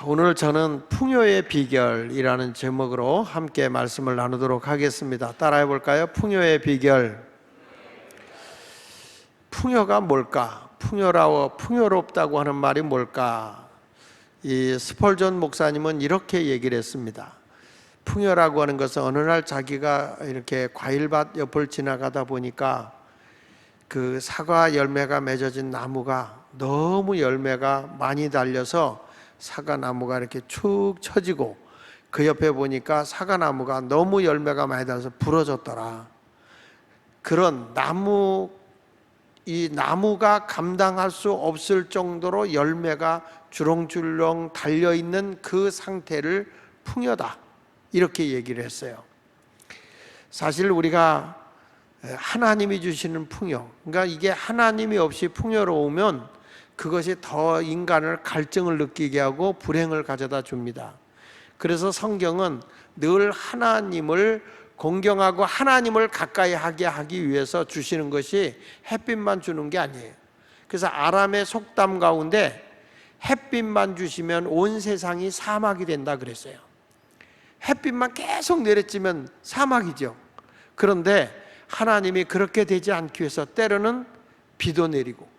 오늘 저는 풍요의 비결이라는 제목으로 함께 말씀을 나누도록 하겠습니다. 따라해 볼까요? 풍요의 비결. 풍요가 뭘까? 풍요롭다고 하는 말이 뭘까? 이 스펄전 목사님은 이렇게 얘기를 했습니다. 풍요라고 하는 것은 어느 날 자기가 이렇게 과일밭 옆을 지나가다 보니까 그 사과 열매가 맺어진 나무가 너무 열매가 많이 달려서 사과나무가 이렇게 축 처지고 그 옆에 보니까 사과나무가 너무 열매가 많이 달려서 부러졌더라. 그런 이 나무가 감당할 수 없을 정도로 열매가 주렁주렁 달려있는 그 상태를 풍요다, 이렇게 얘기를 했어요. 사실 우리가 하나님이 주시는 풍요, 그러니까 이게 하나님이 없이 풍요로우면 그것이 더 인간을 갈증을 느끼게 하고 불행을 가져다 줍니다. 그래서 성경은 늘 하나님을 공경하고 하나님을 가까이 하게 하기 위해서 주시는 것이 햇빛만 주는 게 아니에요. 그래서 아람의 속담 가운데 햇빛만 주시면 온 세상이 사막이 된다 그랬어요. 햇빛만 계속 내리쬐면 사막이죠. 그런데 하나님이 그렇게 되지 않기 위해서 때로는 비도 내리고,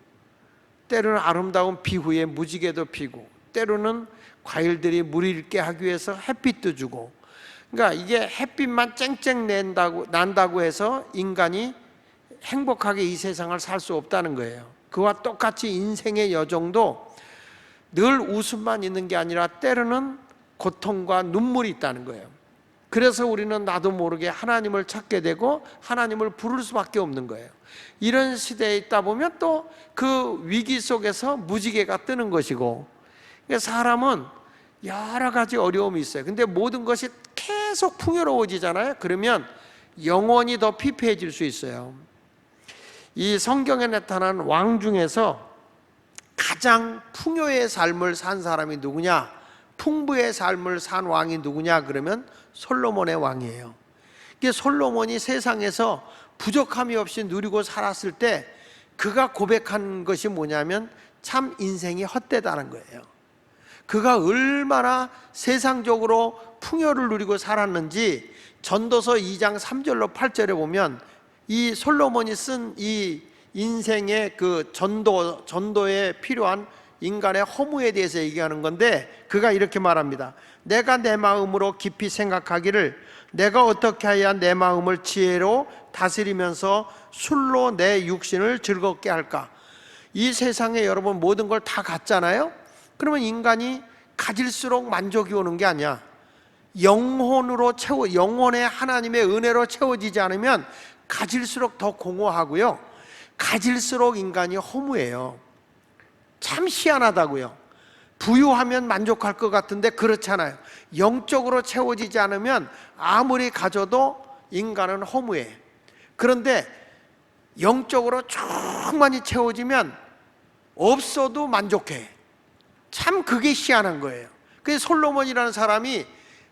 때로는 아름다운 비후에 무지개도 피고, 때로는 과일들이 물 있게 하기 위해서 햇빛도 주고, 그러니까 이게 햇빛만 쨍쨍 난다고 해서 인간이 행복하게 이 세상을 살 수 없다는 거예요. 그와 똑같이 인생의 여정도 늘 웃음만 있는 게 아니라 때로는 고통과 눈물이 있다는 거예요. 그래서 우리는 나도 모르게 하나님을 찾게 되고 하나님을 부를 수밖에 없는 거예요. 이런 시대에 있다 보면 또 그 위기 속에서 무지개가 뜨는 것이고, 사람은 여러 가지 어려움이 있어요. 근데 모든 것이 계속 풍요로워지잖아요. 그러면 영혼이 더 피폐해질 수 있어요. 이 성경에 나타난 왕 중에서 가장 풍요의 삶을 산 사람이 누구냐, 풍부의 삶을 산 왕이 누구냐 그러면 솔로몬의 왕이에요. 이게 솔로몬이 세상에서 부족함이 없이 누리고 살았을 때 그가 고백한 것이 뭐냐면 참 인생이 헛되다는 거예요. 그가 얼마나 세상적으로 풍요를 누리고 살았는지 전도서 2장 3절로 8절에 보면 이 솔로몬이 쓴 이 인생의 그 전도에 필요한 인간의 허무에 대해서 얘기하는 건데, 그가 이렇게 말합니다. 내가 내 마음으로 깊이 생각하기를 내가 어떻게 해야 내 마음을 지혜로 다스리면서 술로 내 육신을 즐겁게 할까? 이 세상에 여러분 모든 걸 다 갖잖아요. 그러면 인간이 가질수록 만족이 오는 게 아니야. 영혼의 하나님의 은혜로 채워지지 않으면 가질수록 더 공허하고요, 가질수록 인간이 허무해요. 참 희한하다고요. 부유하면 만족할 것 같은데 그렇잖아요. 영적으로 채워지지 않으면 아무리 가져도 인간은 허무해. 그런데 영적으로 충만히 채워지면 없어도 만족해. 참 그게 희한한 거예요. 그래서 솔로몬이라는 사람이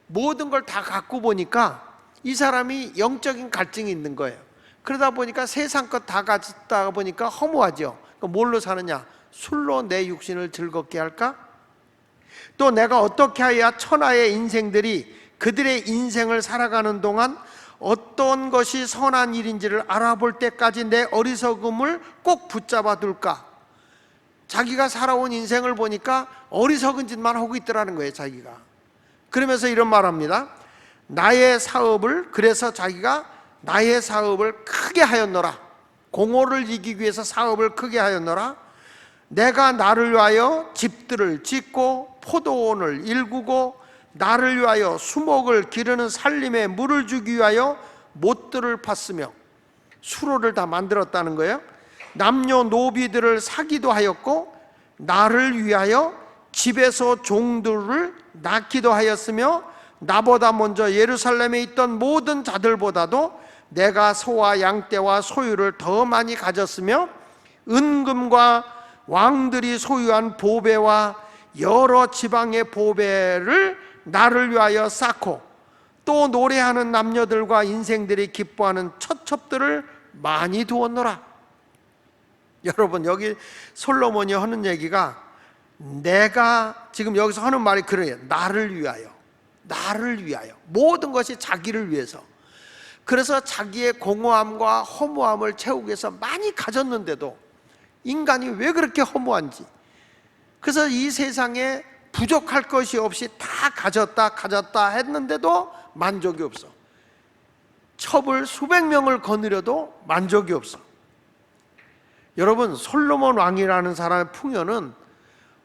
모든 걸 다 갖고 보니까 이 사람이 영적인 갈증이 있는 거예요. 그러다 보니까 세상 것 다 가졌다 보니까 허무하죠. 그러니까 뭘로 사느냐? 술로 내 육신을 즐겁게 할까? 또 내가 어떻게 해야 천하의 인생들이 그들의 인생을 살아가는 동안 어떤 것이 선한 일인지를 알아볼 때까지 내 어리석음을 꼭 붙잡아 둘까? 자기가 살아온 인생을 보니까 어리석은 짓만 하고 있더라는 거예요, 자기가. 그러면서 이런 말 합니다. 그래서 자기가 나의 사업을 크게 하였노라. 공허를 이기기 위해서 사업을 크게 하였노라. 내가 나를 위하여 집들을 짓고 포도원을 일구고 나를 위하여 수목을 기르는 살림에 물을 주기 위하여 못들을 팠으며, 수로를 다 만들었다는 거예요. 남녀노비들을 사기도 하였고 나를 위하여 집에서 종들을 낳기도 하였으며, 나보다 먼저 예루살렘에 있던 모든 자들보다도 내가 소와 양떼와 소유를 더 많이 가졌으며, 은금과 왕들이 소유한 보배와 여러 지방의 보배를 나를 위하여 쌓고, 또 노래하는 남녀들과 인생들이 기뻐하는 처첩들을 많이 두었노라. 여러분, 여기 솔로몬이 하는 얘기가 내가 지금 여기서 하는 말이 그래요. 나를 위하여, 나를 위하여, 모든 것이 자기를 위해서. 그래서 자기의 공허함과 허무함을 채우기 위해서 많이 가졌는데도 인간이 왜 그렇게 허무한지, 그래서 이 세상에 부족할 것이 없이 다 가졌다 했는데도 만족이 없어. 첩을 수백 명을 거느려도 만족이 없어. 여러분, 솔로몬 왕이라는 사람의 풍요는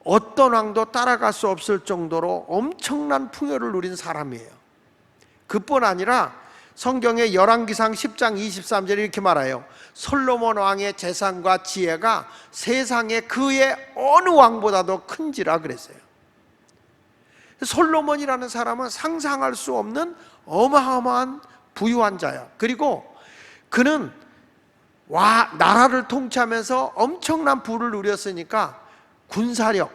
어떤 왕도 따라갈 수 없을 정도로 엄청난 풍요를 누린 사람이에요. 그뿐 아니라 성경의 열왕기상 10장 23절에 이렇게 말해요. 솔로몬 왕의 재산과 지혜가 세상에 그의 어느 왕보다도 큰지라 그랬어요. 솔로몬이라는 사람은 상상할 수 없는 어마어마한 부유한 자야. 그리고 그는 나라를 통치하면서 엄청난 부를 누렸으니까 군사력,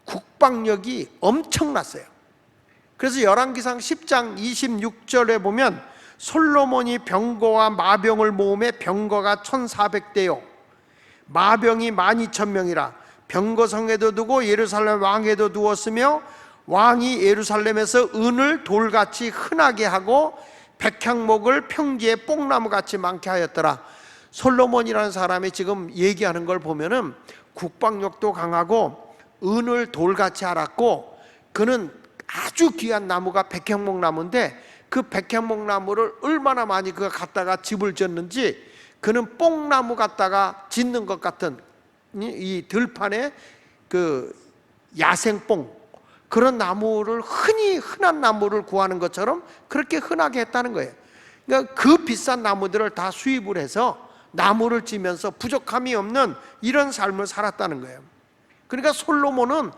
국방력이 엄청났어요. 그래서 열왕기상 10장 26절에 보면 솔로몬이 병거와 마병을 모음에 병거가 1400대요 마병이 12000명이라 병거성에도 두고 예루살렘 왕에도 두었으며 왕이 예루살렘에서 은을 돌같이 흔하게 하고 백향목을 평지에 뽕나무같이 많게 하였더라. 솔로몬이라는 사람이 지금 얘기하는 걸 보면은 국방력도 강하고 은을 돌같이 알았고, 그는 아주 귀한 나무가 백향목 나무인데 그 백향목 나무를 얼마나 많이 그가 갖다가 집을 짓는지, 그는 뽕나무 갖다가 짓는 것 같은 이 들판에 그 야생뽕, 그런 나무를 흔한 나무를 구하는 것처럼 그렇게 흔하게 했다는 거예요. 그러니까 그 비싼 나무들을 다 수입을 해서 나무를 지면서 부족함이 없는 이런 삶을 살았다는 거예요. 그러니까 솔로몬은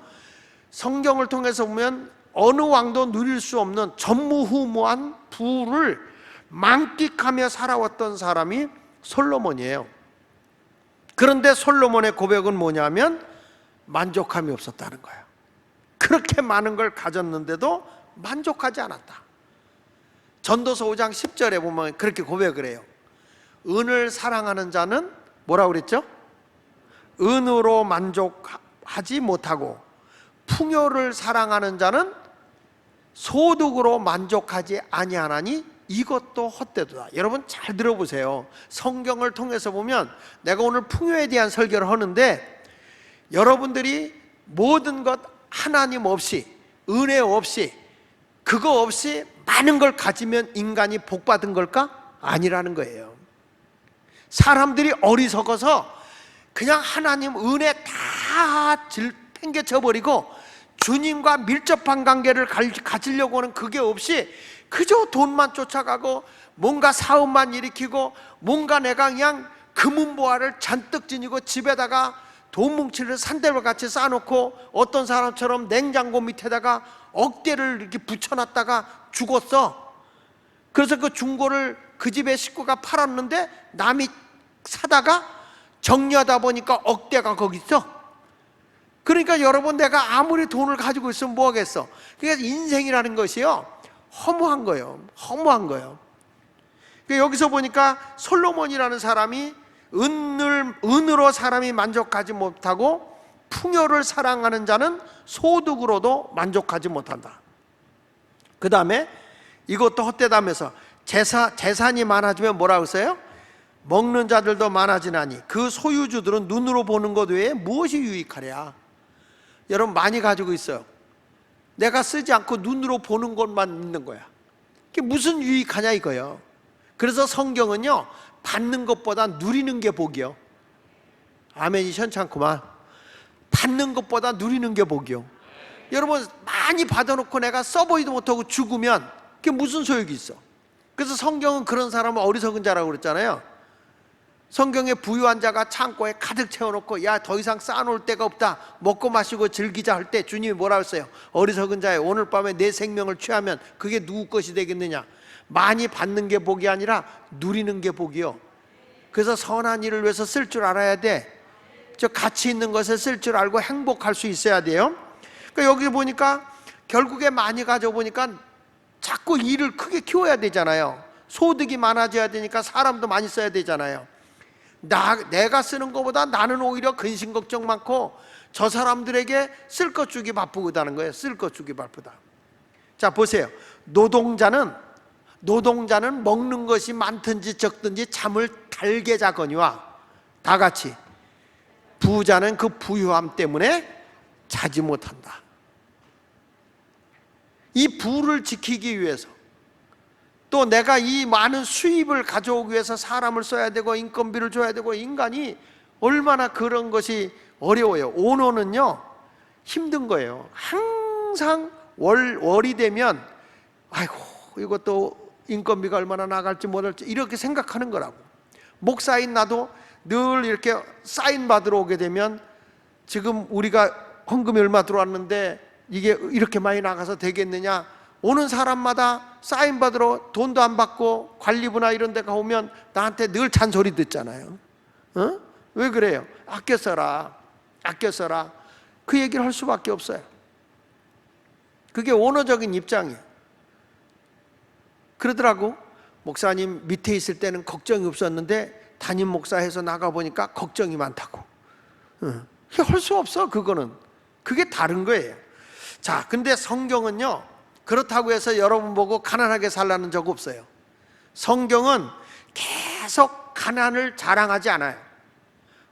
성경을 통해서 보면 어느 왕도 누릴 수 없는 전무후무한 부를 만끽하며 살아왔던 사람이 솔로몬이에요. 그런데 솔로몬의 고백은 뭐냐면 만족함이 없었다는 거예요. 그렇게 많은 걸 가졌는데도 만족하지 않았다. 전도서 5장 10절에 보면 그렇게 고백을 해요. 은을 사랑하는 자는 뭐라고 그랬죠? 은으로 만족하지 못하고 풍요를 사랑하는 자는 소득으로 만족하지 아니하나니 이것도 헛되도다. 여러분 잘 들어보세요. 성경을 통해서 보면 내가 오늘 풍요에 대한 설교를 하는데, 여러분들이 모든 것 하나님 없이, 은혜 없이, 그거 없이 많은 걸 가지면 인간이 복 받은 걸까? 아니라는 거예요. 사람들이 어리석어서 그냥 하나님 은혜 다 팽개쳐버리고 주님과 밀접한 관계를 가지려고 하는 그게 없이 그저 돈만 쫓아가고 뭔가 사업만 일으키고 뭔가 내가 그냥 금은보화를 잔뜩 지니고 집에다가 돈 뭉치를 산대로 같이 쌓아놓고 어떤 사람처럼 냉장고 밑에다가 억대를 이렇게 붙여놨다가 죽었어. 그래서 그 중고를 그 집의 식구가 팔았는데 남이 사다가 정리하다 보니까 억대가 거기 있어. 그러니까 여러분, 내가 아무리 돈을 가지고 있으면 뭐 하겠어. 그러니까 인생이라는 것이요, 허무한 거예요. 허무한 거예요. 그러니까 여기서 보니까 솔로몬이라는 사람이 은으로 사람이 만족하지 못하고 풍요를 사랑하는 자는 소득으로도 만족하지 못한다. 그 다음에 이것도 헛되다면서 재산이 많아지면 뭐라고 써요? 먹는 자들도 많아지나니 그 소유주들은 눈으로 보는 것 외에 무엇이 유익하랴. 여러분 많이 가지고 있어요. 내가 쓰지 않고 눈으로 보는 것만 있는 거야. 그게 무슨 유익하냐 이거예요. 그래서 성경은요, 받는 것보다 누리는 게 복이요. 아멘이 현찮구만. 받는 것보다 누리는 게 복이요. 여러분 많이 받아놓고 내가 써보지도 못하고 죽으면 그게 무슨 소용이 있어. 그래서 성경은 그런 사람을 어리석은 자라고 그랬잖아요. 성경에 부유한 자가 창고에 가득 채워놓고 야 더 이상 쌓아놓을 데가 없다, 먹고 마시고 즐기자 할 때 주님이 뭐라고 했어요? 어리석은 자여, 오늘 밤에 내 생명을 취하면 그게 누구 것이 되겠느냐. 많이 받는 게 복이 아니라 누리는 게 복이요. 그래서 선한 일을 위해서 쓸 줄 알아야 돼. 저 가치 있는 것을 쓸 줄 알고 행복할 수 있어야 돼요. 그러니까 여기 보니까 결국에 많이 가져보니까 자꾸 일을 크게 키워야 되잖아요. 소득이 많아져야 되니까 사람도 많이 써야 되잖아요. 내가 쓰는 것보다 나는 오히려 근심 걱정 많고 저 사람들에게 쓸 것 주기 바쁘다는 거예요. 쓸 것 주기 바쁘다. 자, 보세요. 노동자는 먹는 것이 많든지 적든지 잠을 달게 자거니와 다 같이 부자는 그 부유함 때문에 자지 못한다. 이 부를 지키기 위해서, 또 내가 이 많은 수입을 가져오기 위해서 사람을 써야 되고 인건비를 줘야 되고, 인간이 얼마나 그런 것이 어려워요. 오너는요 힘든 거예요. 항상 월이 되면 아이고 이것도 인건비가 얼마나 나갈지 못할지 이렇게 생각하는 거라고. 목사인 나도 늘 이렇게 사인 받으러 오게 되면, 지금 우리가 헌금이 얼마 들어왔는데 이게 이렇게 많이 나가서 되겠느냐, 오는 사람마다 사인 받으러 돈도 안 받고 관리부나 이런 데 가오면 나한테 늘 잔소리 듣잖아요. 왜 그래요? 아껴 써라, 아껴 써라. 그 얘기를 할 수밖에 없어요. 그게 오너적인 입장이에요. 그러더라고. 목사님 밑에 있을 때는 걱정이 없었는데 담임 목사해서 나가보니까 걱정이 많다고. 할 수 없어. 그거는 그게 다른 거예요. 자, 근데 성경은요 그렇다고 해서 여러분 보고 가난하게 살라는 적 없어요. 성경은 계속 가난을 자랑하지 않아요.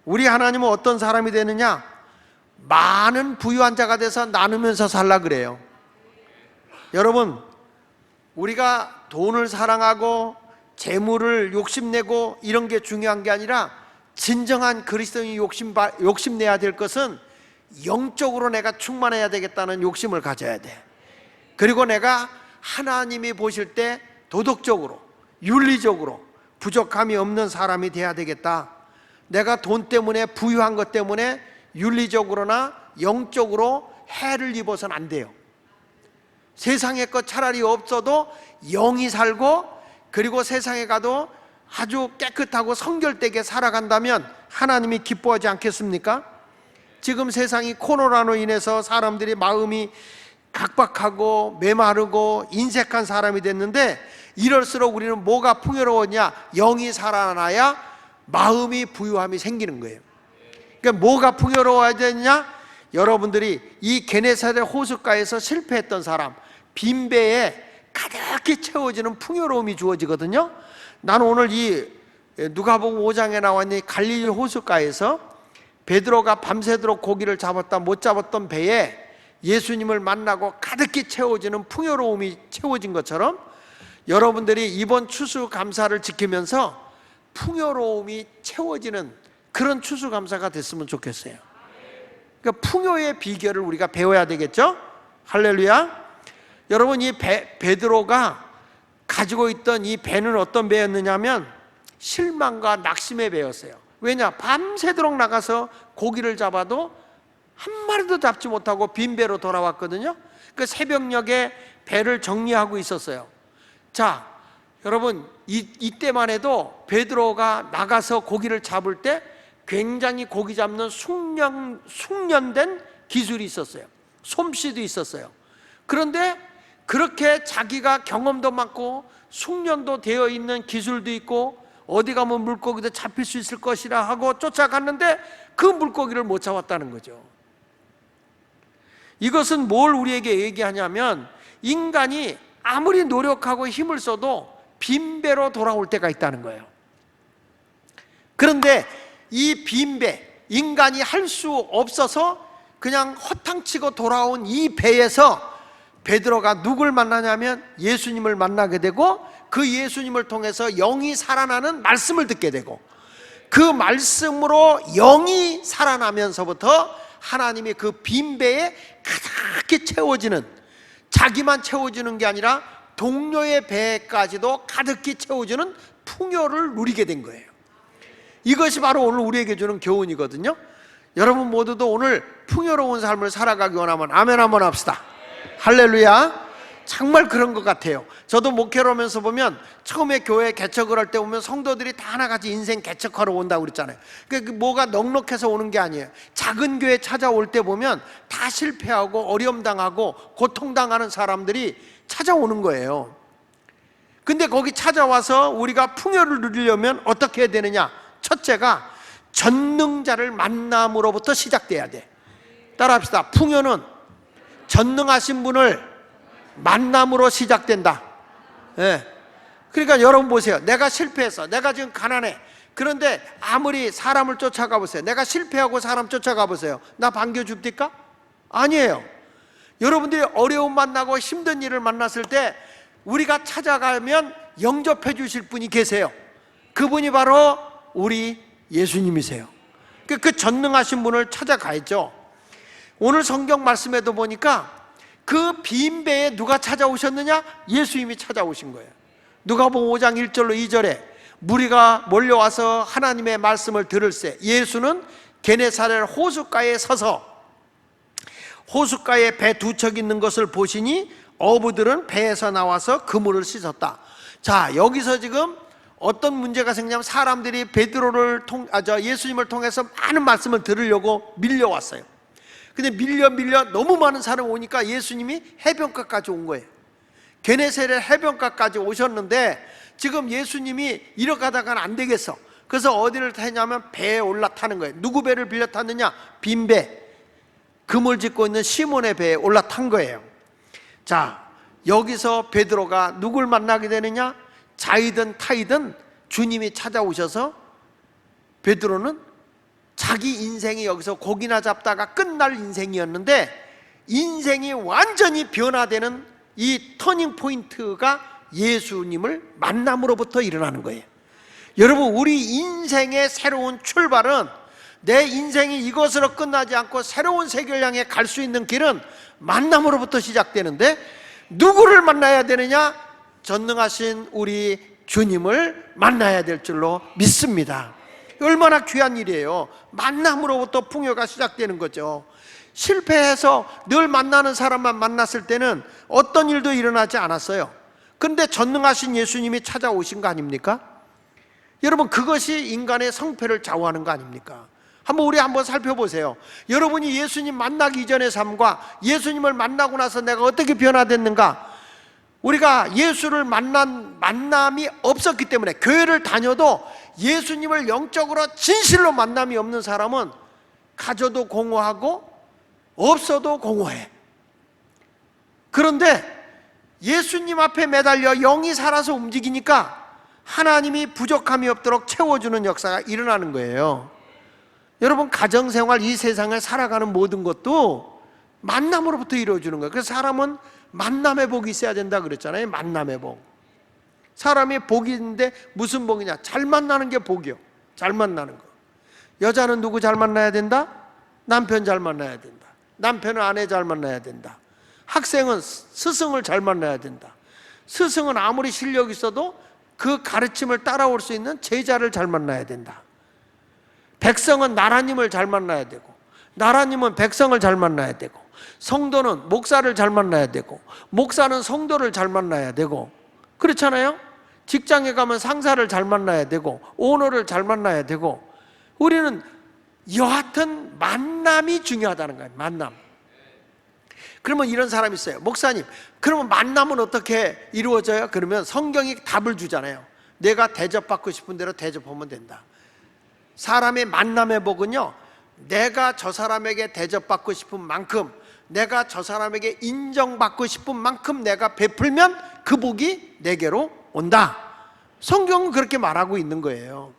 우리 하나님은 어떤 사람이 되느냐, 많은 부유한 자가 돼서 나누면서 살라 그래요. 여러분, 우리가 돈을 사랑하고 재물을 욕심내고 이런 게 중요한 게 아니라, 진정한 그리스도인이 욕심내야 될 것은 영적으로 내가 충만해야 되겠다는 욕심을 가져야 돼. 그리고 내가 하나님이 보실 때 도덕적으로, 윤리적으로 부족함이 없는 사람이 돼야 되겠다. 내가 돈 때문에, 부유한 것 때문에 윤리적으로나 영적으로 해를 입어서는 안 돼요. 세상의 것 차라리 없어도 영이 살고, 그리고 세상에 가도 아주 깨끗하고 성결되게 살아간다면 하나님이 기뻐하지 않겠습니까? 지금 세상이 코로나로 인해서 사람들이 마음이 각박하고 메마르고 인색한 사람이 됐는데, 이럴수록 우리는 뭐가 풍요로웠냐? 영이 살아나야 마음이 부유함이 생기는 거예요. 그러니까 뭐가 풍요로워야 되느냐? 여러분들이 이 게네사렛 호숫가에서 실패했던 사람, 빈배에 가득히 채워지는 풍요로움이 주어지거든요. 나는 오늘 이 누가복음 5장에 나와 있는 갈릴리 호숫가에서 베드로가 밤새도록 고기를 잡았다 못 잡았던 배에 예수님을 만나고 가득히 채워지는 풍요로움이 채워진 것처럼, 여러분들이 이번 추수감사를 지키면서 풍요로움이 채워지는 그런 추수감사가 됐으면 좋겠어요. 그러니까 풍요의 비결을 우리가 배워야 되겠죠? 할렐루야. 여러분, 이 베드로가 가지고 있던 이 배는 어떤 배였느냐면 실망과 낙심의 배였어요. 왜냐? 밤새도록 나가서 고기를 잡아도 한 마리도 잡지 못하고 빈배로 돌아왔거든요. 그 새벽녘에 배를 정리하고 있었어요. 자, 여러분, 이때만 해도 베드로가 나가서 고기를 잡을 때 굉장히 고기 잡는 숙련된 기술이 있었어요. 솜씨도 있었어요. 그런데 그렇게 자기가 경험도 많고 숙련도 되어 있는 기술도 있고 어디 가면 물고기도 잡힐 수 있을 것이라 하고 쫓아갔는데 그 물고기를 못 잡았다는 거죠. 이것은 뭘 우리에게 얘기하냐면, 인간이 아무리 노력하고 힘을 써도 빈배로 돌아올 때가 있다는 거예요. 그런데 이 빈배, 인간이 할 수 없어서 그냥 허탕치고 돌아온 이 배에서 베드로가 누굴 만나냐면 예수님을 만나게 되고, 그 예수님을 통해서 영이 살아나는 말씀을 듣게 되고, 그 말씀으로 영이 살아나면서부터 하나님이 그 빈배에 가득히 채워지는, 자기만 채워지는 게 아니라 동료의 배까지도 가득히 채워주는 풍요를 누리게 된 거예요. 이것이 바로 오늘 우리에게 주는 교훈이거든요. 여러분 모두도 오늘 풍요로운 삶을 살아가기 원하면 아멘 한번 합시다. 할렐루야. 정말 그런 것 같아요. 저도 목회를 하면서 보면, 처음에 교회 개척을 할 때 보면 성도들이 다 하나같이 인생 개척하러 온다고 그랬잖아요. 그러니까 뭐가 넉넉해서 오는 게 아니에요. 작은 교회 찾아올 때 보면 다 실패하고 어려움당하고 고통당하는 사람들이 찾아오는 거예요. 근데 거기 찾아와서 우리가 풍요를 누리려면 어떻게 해야 되느냐? 첫째가 전능자를 만남으로부터 시작돼야 돼. 따라합시다. 풍요는 전능하신 분을 만남으로 시작된다. 예. 그러니까 여러분 보세요. 내가 실패해서, 내가 지금 가난해. 그런데 아무리 사람을 쫓아가 보세요. 내가 실패하고 사람 쫓아가 보세요. 나 반겨줍니까? 아니에요. 여러분들이 어려움 만나고 힘든 일을 만났을 때 우리가 찾아가면 영접해 주실 분이 계세요. 그분이 바로 우리 예수님이세요. 그 전능하신 분을 찾아가야죠. 오늘 성경 말씀에도 보니까 그 빈 배에 누가 찾아오셨느냐? 예수님이 찾아오신 거예요. 누가복음 5장 1절로 2절에 무리가 몰려와서 하나님의 말씀을 들을새 예수는 게네사렛 호숫가에 서서 호숫가에 배 두 척 있는 것을 보시니 어부들은 배에서 나와서 그물을 씻었다. 자, 여기서 지금 어떤 문제가 생기냐면 사람들이 예수님을 통해서 많은 말씀을 들으려고 밀려왔어요. 근데 밀려 너무 많은 사람이 오니까 예수님이 해변가까지 온 거예요. 게네사렛 해변가까지 오셨는데 지금 예수님이 이렇게 가다가는 안 되겠어. 그래서 어디를 타냐면 배에 올라타는 거예요. 누구 배를 빌려 탔느냐? 빈 배, 그물 짓고 있는 시몬의 배에 올라탄 거예요. 자, 여기서 베드로가 누굴 만나게 되느냐? 자이든 타이든 주님이 찾아오셔서 베드로는 자기 인생이 여기서 고기나 잡다가 끝날 인생이었는데 인생이 완전히 변화되는 이 터닝 포인트가 예수님을 만남으로부터 일어나는 거예요. 여러분, 우리 인생의 새로운 출발은 내 인생이 이것으로 끝나지 않고 새로운 세계를 향해 갈 수 있는 길은 만남으로부터 시작되는데 누구를 만나야 되느냐? 전능하신 우리 주님을 만나야 될 줄로 믿습니다. 얼마나 귀한 일이에요. 만남으로부터 풍요가 시작되는 거죠. 실패해서 늘 만나는 사람만 만났을 때는 어떤 일도 일어나지 않았어요. 그런데 전능하신 예수님이 찾아오신 거 아닙니까? 여러분, 그것이 인간의 성패를 좌우하는 거 아닙니까? 우리 한번 살펴보세요. 여러분이 예수님 만나기 이전의 삶과 예수님을 만나고 나서 내가 어떻게 변화됐는가? 우리가 예수를 만난 만남이 없었기 때문에 교회를 다녀도 예수님을 영적으로 진실로 만남이 없는 사람은 가져도 공허하고 없어도 공허해. 그런데 예수님 앞에 매달려 영이 살아서 움직이니까 하나님이 부족함이 없도록 채워주는 역사가 일어나는 거예요. 여러분, 가정생활, 이 세상을 살아가는 모든 것도 만남으로부터 이루어지는 거예요. 그래서 사람은 만남의 복이 있어야 된다 그랬잖아요. 만남의 복. 사람이 복이 있는데 무슨 복이냐? 잘 만나는 게 복이요. 잘 만나는 거. 여자는 누구 잘 만나야 된다? 남편 잘 만나야 된다. 남편은 아내 잘 만나야 된다. 학생은 스승을 잘 만나야 된다. 스승은 아무리 실력이 있어도 그 가르침을 따라올 수 있는 제자를 잘 만나야 된다. 백성은 나라님을 잘 만나야 되고, 나라님은 백성을 잘 만나야 되고, 성도는 목사를 잘 만나야 되고, 목사는 성도를 잘 만나야 되고, 그렇잖아요? 직장에 가면 상사를 잘 만나야 되고, 오너를 잘 만나야 되고, 우리는 여하튼 만남이 중요하다는 거예요. 만남. 그러면 이런 사람이 있어요. 목사님, 그러면 만남은 어떻게 이루어져요? 그러면 성경이 답을 주잖아요. 내가 대접받고 싶은 대로 대접하면 된다. 사람의 만남의 복은요, 내가 저 사람에게 대접받고 싶은 만큼, 내가 저 사람에게 인정받고 싶은 만큼 내가 베풀면 그 복이 내게로 온다. 성경은 그렇게 말하고 있는 거예요.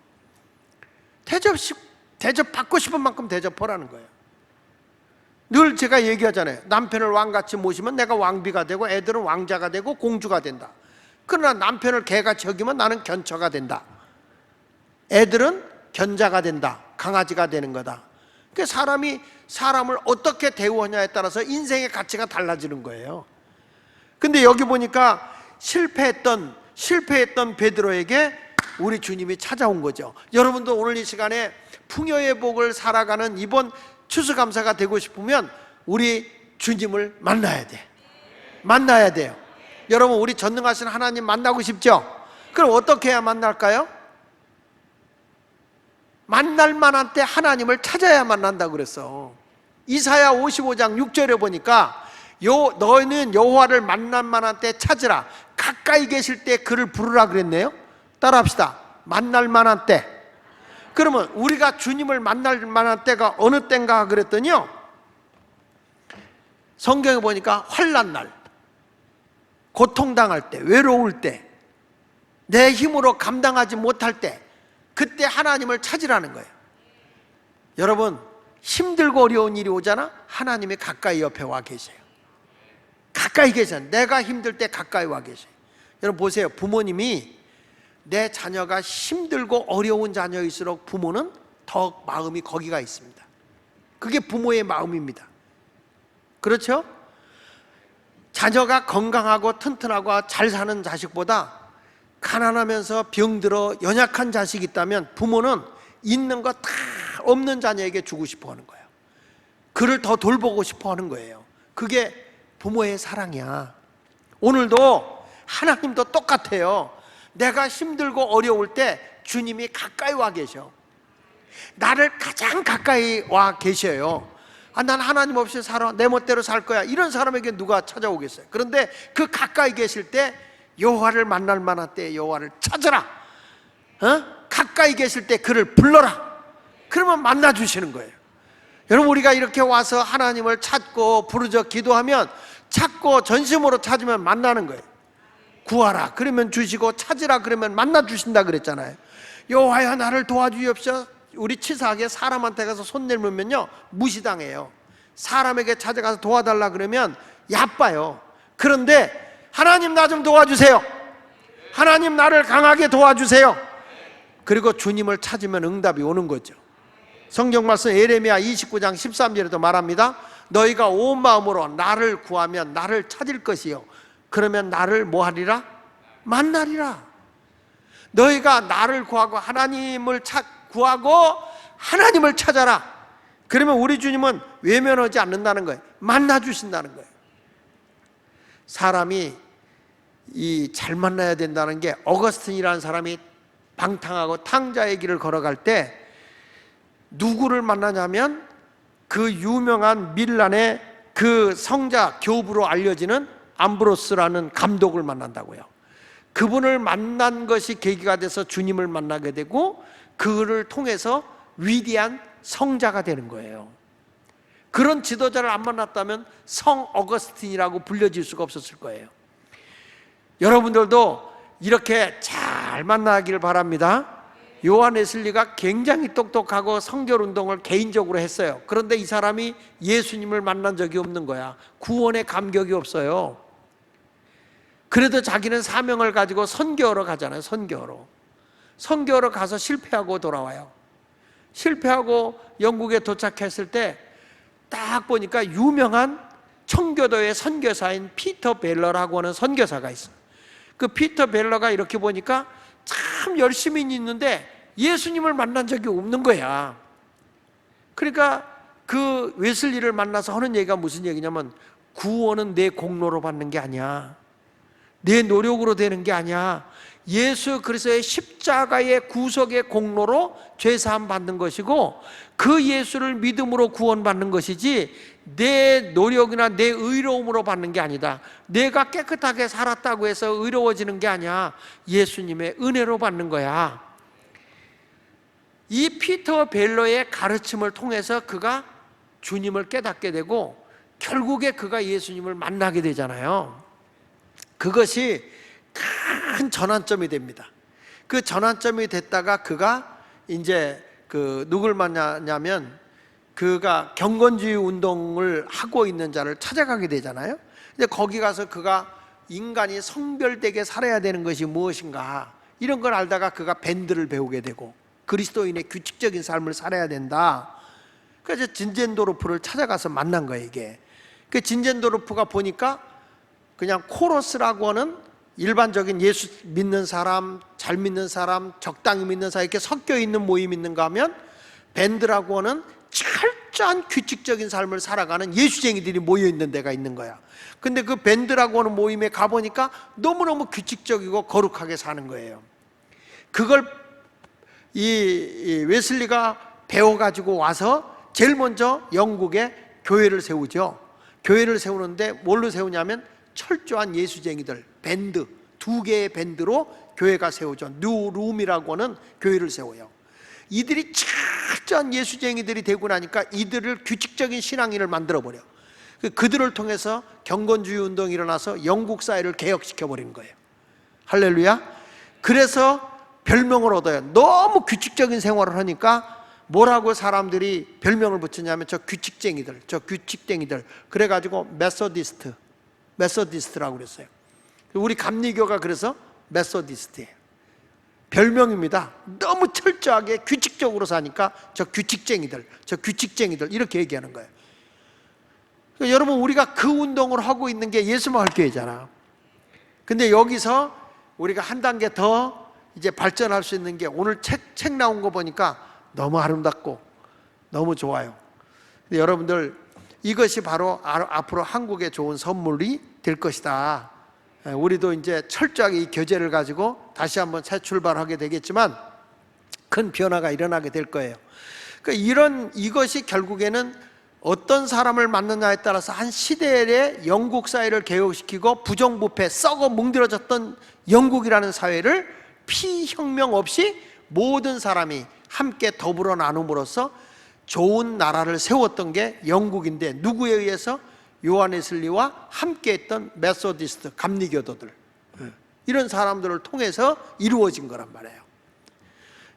대접받고 싶은 만큼 대접하라는 거예요. 늘 제가 얘기하잖아요. 남편을 왕같이 모시면 내가 왕비가 되고 애들은 왕자가 되고 공주가 된다. 그러나 남편을 개같이 여기면 나는 견처가 된다. 애들은 견자가 된다. 강아지가 되는 거다. 그러니까 사람이 사람을 어떻게 대우하냐에 따라서 인생의 가치가 달라지는 거예요. 근데 여기 보니까 실패했던 베드로에게 우리 주님이 찾아온 거죠. 여러분도 오늘 이 시간에 풍요의 복을 살아가는 이번 추수감사가 되고 싶으면 우리 주님을 만나야 돼. 만나야 돼요. 여러분, 우리 전능하신 하나님 만나고 싶죠? 그럼 어떻게 해야 만날까요? 만날 만한 때 하나님을 찾아야 만난다고 그랬어. 이사야 55장 6절에 보니까 너희는 여호와를 만날 만한 때 찾으라. 가까이 계실 때 그를 부르라 그랬네요. 따라합시다. 만날 만한 때. 그러면 우리가 주님을 만날 만한 때가 어느 때인가 그랬더니요, 성경에 보니까 환난 날, 고통당할 때, 외로울 때, 내 힘으로 감당하지 못할 때, 그때 하나님을 찾으라는 거예요. 여러분, 힘들고 어려운 일이 오잖아? 하나님이 가까이 옆에 와 계세요. 가까이 계세요. 내가 힘들 때 가까이 와 계세요. 여러분 보세요. 부모님이 내 자녀가 힘들고 어려운 자녀일수록 부모는 더 마음이 거기가 있습니다. 그게 부모의 마음입니다. 그렇죠? 자녀가 건강하고 튼튼하고 잘 사는 자식보다 가난하면서 병들어 연약한 자식이 있다면 부모는 있는 거 다 없는 자녀에게 주고 싶어 하는 거예요. 그를 더 돌보고 싶어 하는 거예요. 그게 부모의 사랑이야. 오늘도 하나님도 똑같아요. 내가 힘들고 어려울 때 주님이 가까이 와 계셔. 나를 가장 가까이 와 계셔요. 난 하나님 없이 살아, 내 멋대로 살 거야, 이런 사람에게 누가 찾아오겠어요? 그런데 그 가까이 계실 때 여호와를 만날 만한 때 여호와를 찾으라. 가까이 계실 때 그를 불러라. 그러면 만나 주시는 거예요. 여러분, 우리가 이렇게 와서 하나님을 찾고 부르짖어 기도하면, 찾고 전심으로 찾으면 만나는 거예요. 구하라 그러면 주시고, 찾으라 그러면 만나 주신다 그랬잖아요. 여호와여 나를 도와주옵소서. 우리 치사하게 사람한테 가서 손 내밀면요 무시당해요. 사람에게 찾아가서 도와달라 그러면 얕봐요. 그런데 하나님 나 좀 도와주세요. 하나님 나를 강하게 도와주세요. 그리고 주님을 찾으면 응답이 오는 거죠. 성경 말씀 예레미야 29장 13절에도 말합니다. 너희가 온 마음으로 나를 구하면 나를 찾을 것이요, 그러면 나를 뭐하리라? 만나리라. 너희가 나를 구하고 하나님을 구하고 하나님을 찾아라. 그러면 우리 주님은 외면하지 않는다는 거예요. 만나 주신다는 거예요. 사람이 잘 만나야 된다는 게, 어거스틴이라는 사람이 방탕하고 탕자의 길을 걸어갈 때 누구를 만나냐면 그 유명한 밀란의 그 성자 교부로 알려지는 암브로스라는 감독을 만난다고요. 그분을 만난 것이 계기가 돼서 주님을 만나게 되고, 그를 통해서 위대한 성자가 되는 거예요. 그런 지도자를 안 만났다면 성 어거스틴이라고 불려질 수가 없었을 거예요. 여러분들도 이렇게 잘 만나기를 바랍니다. 요한 웨슬리가 굉장히 똑똑하고 성결운동을 개인적으로 했어요. 그런데 이 사람이 예수님을 만난 적이 없는 거야. 구원의 감격이 없어요. 그래도 자기는 사명을 가지고 선교하러 가잖아요. 선교하러 가서 실패하고 돌아와요. 실패하고 영국에 도착했을 때 딱 보니까 유명한 청교도의 선교사인 피터 벨러라고 하는 선교사가 있어요. 그 피터 벨러가 이렇게 보니까 참 열심히 있는데 예수님을 만난 적이 없는 거야. 그러니까 그 웨슬리를 만나서 하는 얘기가 무슨 얘기냐면, 구원은 내 공로로 받는 게 아니야. 내 노력으로 되는 게 아니야. 예수 그리스도의 십자가의 구속의 공로로 죄사함 받는 것이고, 그 예수를 믿음으로 구원받는 것이지 내 노력이나 내 의로움으로 받는 게 아니다. 내가 깨끗하게 살았다고 해서 의로워지는 게 아니야. 예수님의 은혜로 받는 거야. 이 피터 벨러의 가르침을 통해서 그가 주님을 깨닫게 되고, 결국에 그가 예수님을 만나게 되잖아요. 그것이 큰 전환점이 됩니다. 그 전환점이 됐다가 그가 이제 누굴 만나냐면, 그가 경건주의 운동을 하고 있는 자를 찾아가게 되잖아요. 근데 거기 가서 그가 인간이 성별되게 살아야 되는 것이 무엇인가, 이런 걸 알다가 그가 밴드를 배우게 되고, 그리스도인의 규칙적인 삶을 살아야 된다. 그래서 진젠도르프를 찾아가서 만난 거예요. 이게 그 진젠도르프가 보니까 그냥 코러스라고 하는 일반적인 예수 믿는 사람, 잘 믿는 사람, 적당히 믿는 사람 이렇게 섞여 있는 모임이 있는가 하면, 밴드라고 하는 철저한 규칙적인 삶을 살아가는 예수쟁이들이 모여 있는 데가 있는 거야. 근데 그 밴드라고 하는 모임에 가보니까 너무너무 규칙적이고 거룩하게 사는 거예요. 그걸 이 웨슬리가 배워가지고 와서 제일 먼저 영국에 교회를 세우죠. 교회를 세우는데 뭘로 세우냐면, 철저한 예수쟁이들, 밴드, 2개의 밴드로 교회가 세우죠. 뉴룸이라고 하는 교회를 세워요. 이들이 철저한 예수쟁이들이 되고 나니까 이들을 규칙적인 신앙인을 만들어버려. 그들을 통해서 경건주의 운동이 일어나서 영국 사회를 개혁시켜버린 거예요. 할렐루야. 그래서 별명을 얻어요. 너무 규칙적인 생활을 하니까 뭐라고 사람들이 별명을 붙이냐면 저 규칙쟁이들, 저 규칙쟁이들. 그래가지고 메소디스트라고 그랬어요. 우리 감리교가 그래서 메소디스트예요. 별명입니다. 너무 철저하게 규칙적으로 사니까 저 규칙쟁이들 이렇게 얘기하는 거예요. 그러니까 여러분, 우리가 그 운동을 하고 있는 게 예수마을교회잖아. 근데 여기서 우리가 한 단계 더 이제 발전할 수 있는 게 오늘 책 나온 거 보니까 너무 아름답고 너무 좋아요. 근데 여러분들, 이것이 바로 앞으로 한국에 좋은 선물이 될 것이다. 우리도 이제 철저하게 이 교재를 가지고 다시 한번 새 출발하게 되겠지만 큰 변화가 일어나게 될 거예요. 그러니까 이것이 결국에는 어떤 사람을 만느냐에 따라서 한 시대의 영국 사회를 개혁시키고 부정부패 썩어 뭉들어졌던 영국이라는 사회를 피혁명 없이 모든 사람이 함께 더불어 나눔으로써 좋은 나라를 세웠던 게 영국인데, 누구에 의해서? 요한 웨슬리와 함께했던 메소디스트 감리교도들, 이런 사람들을 통해서 이루어진 거란 말이에요.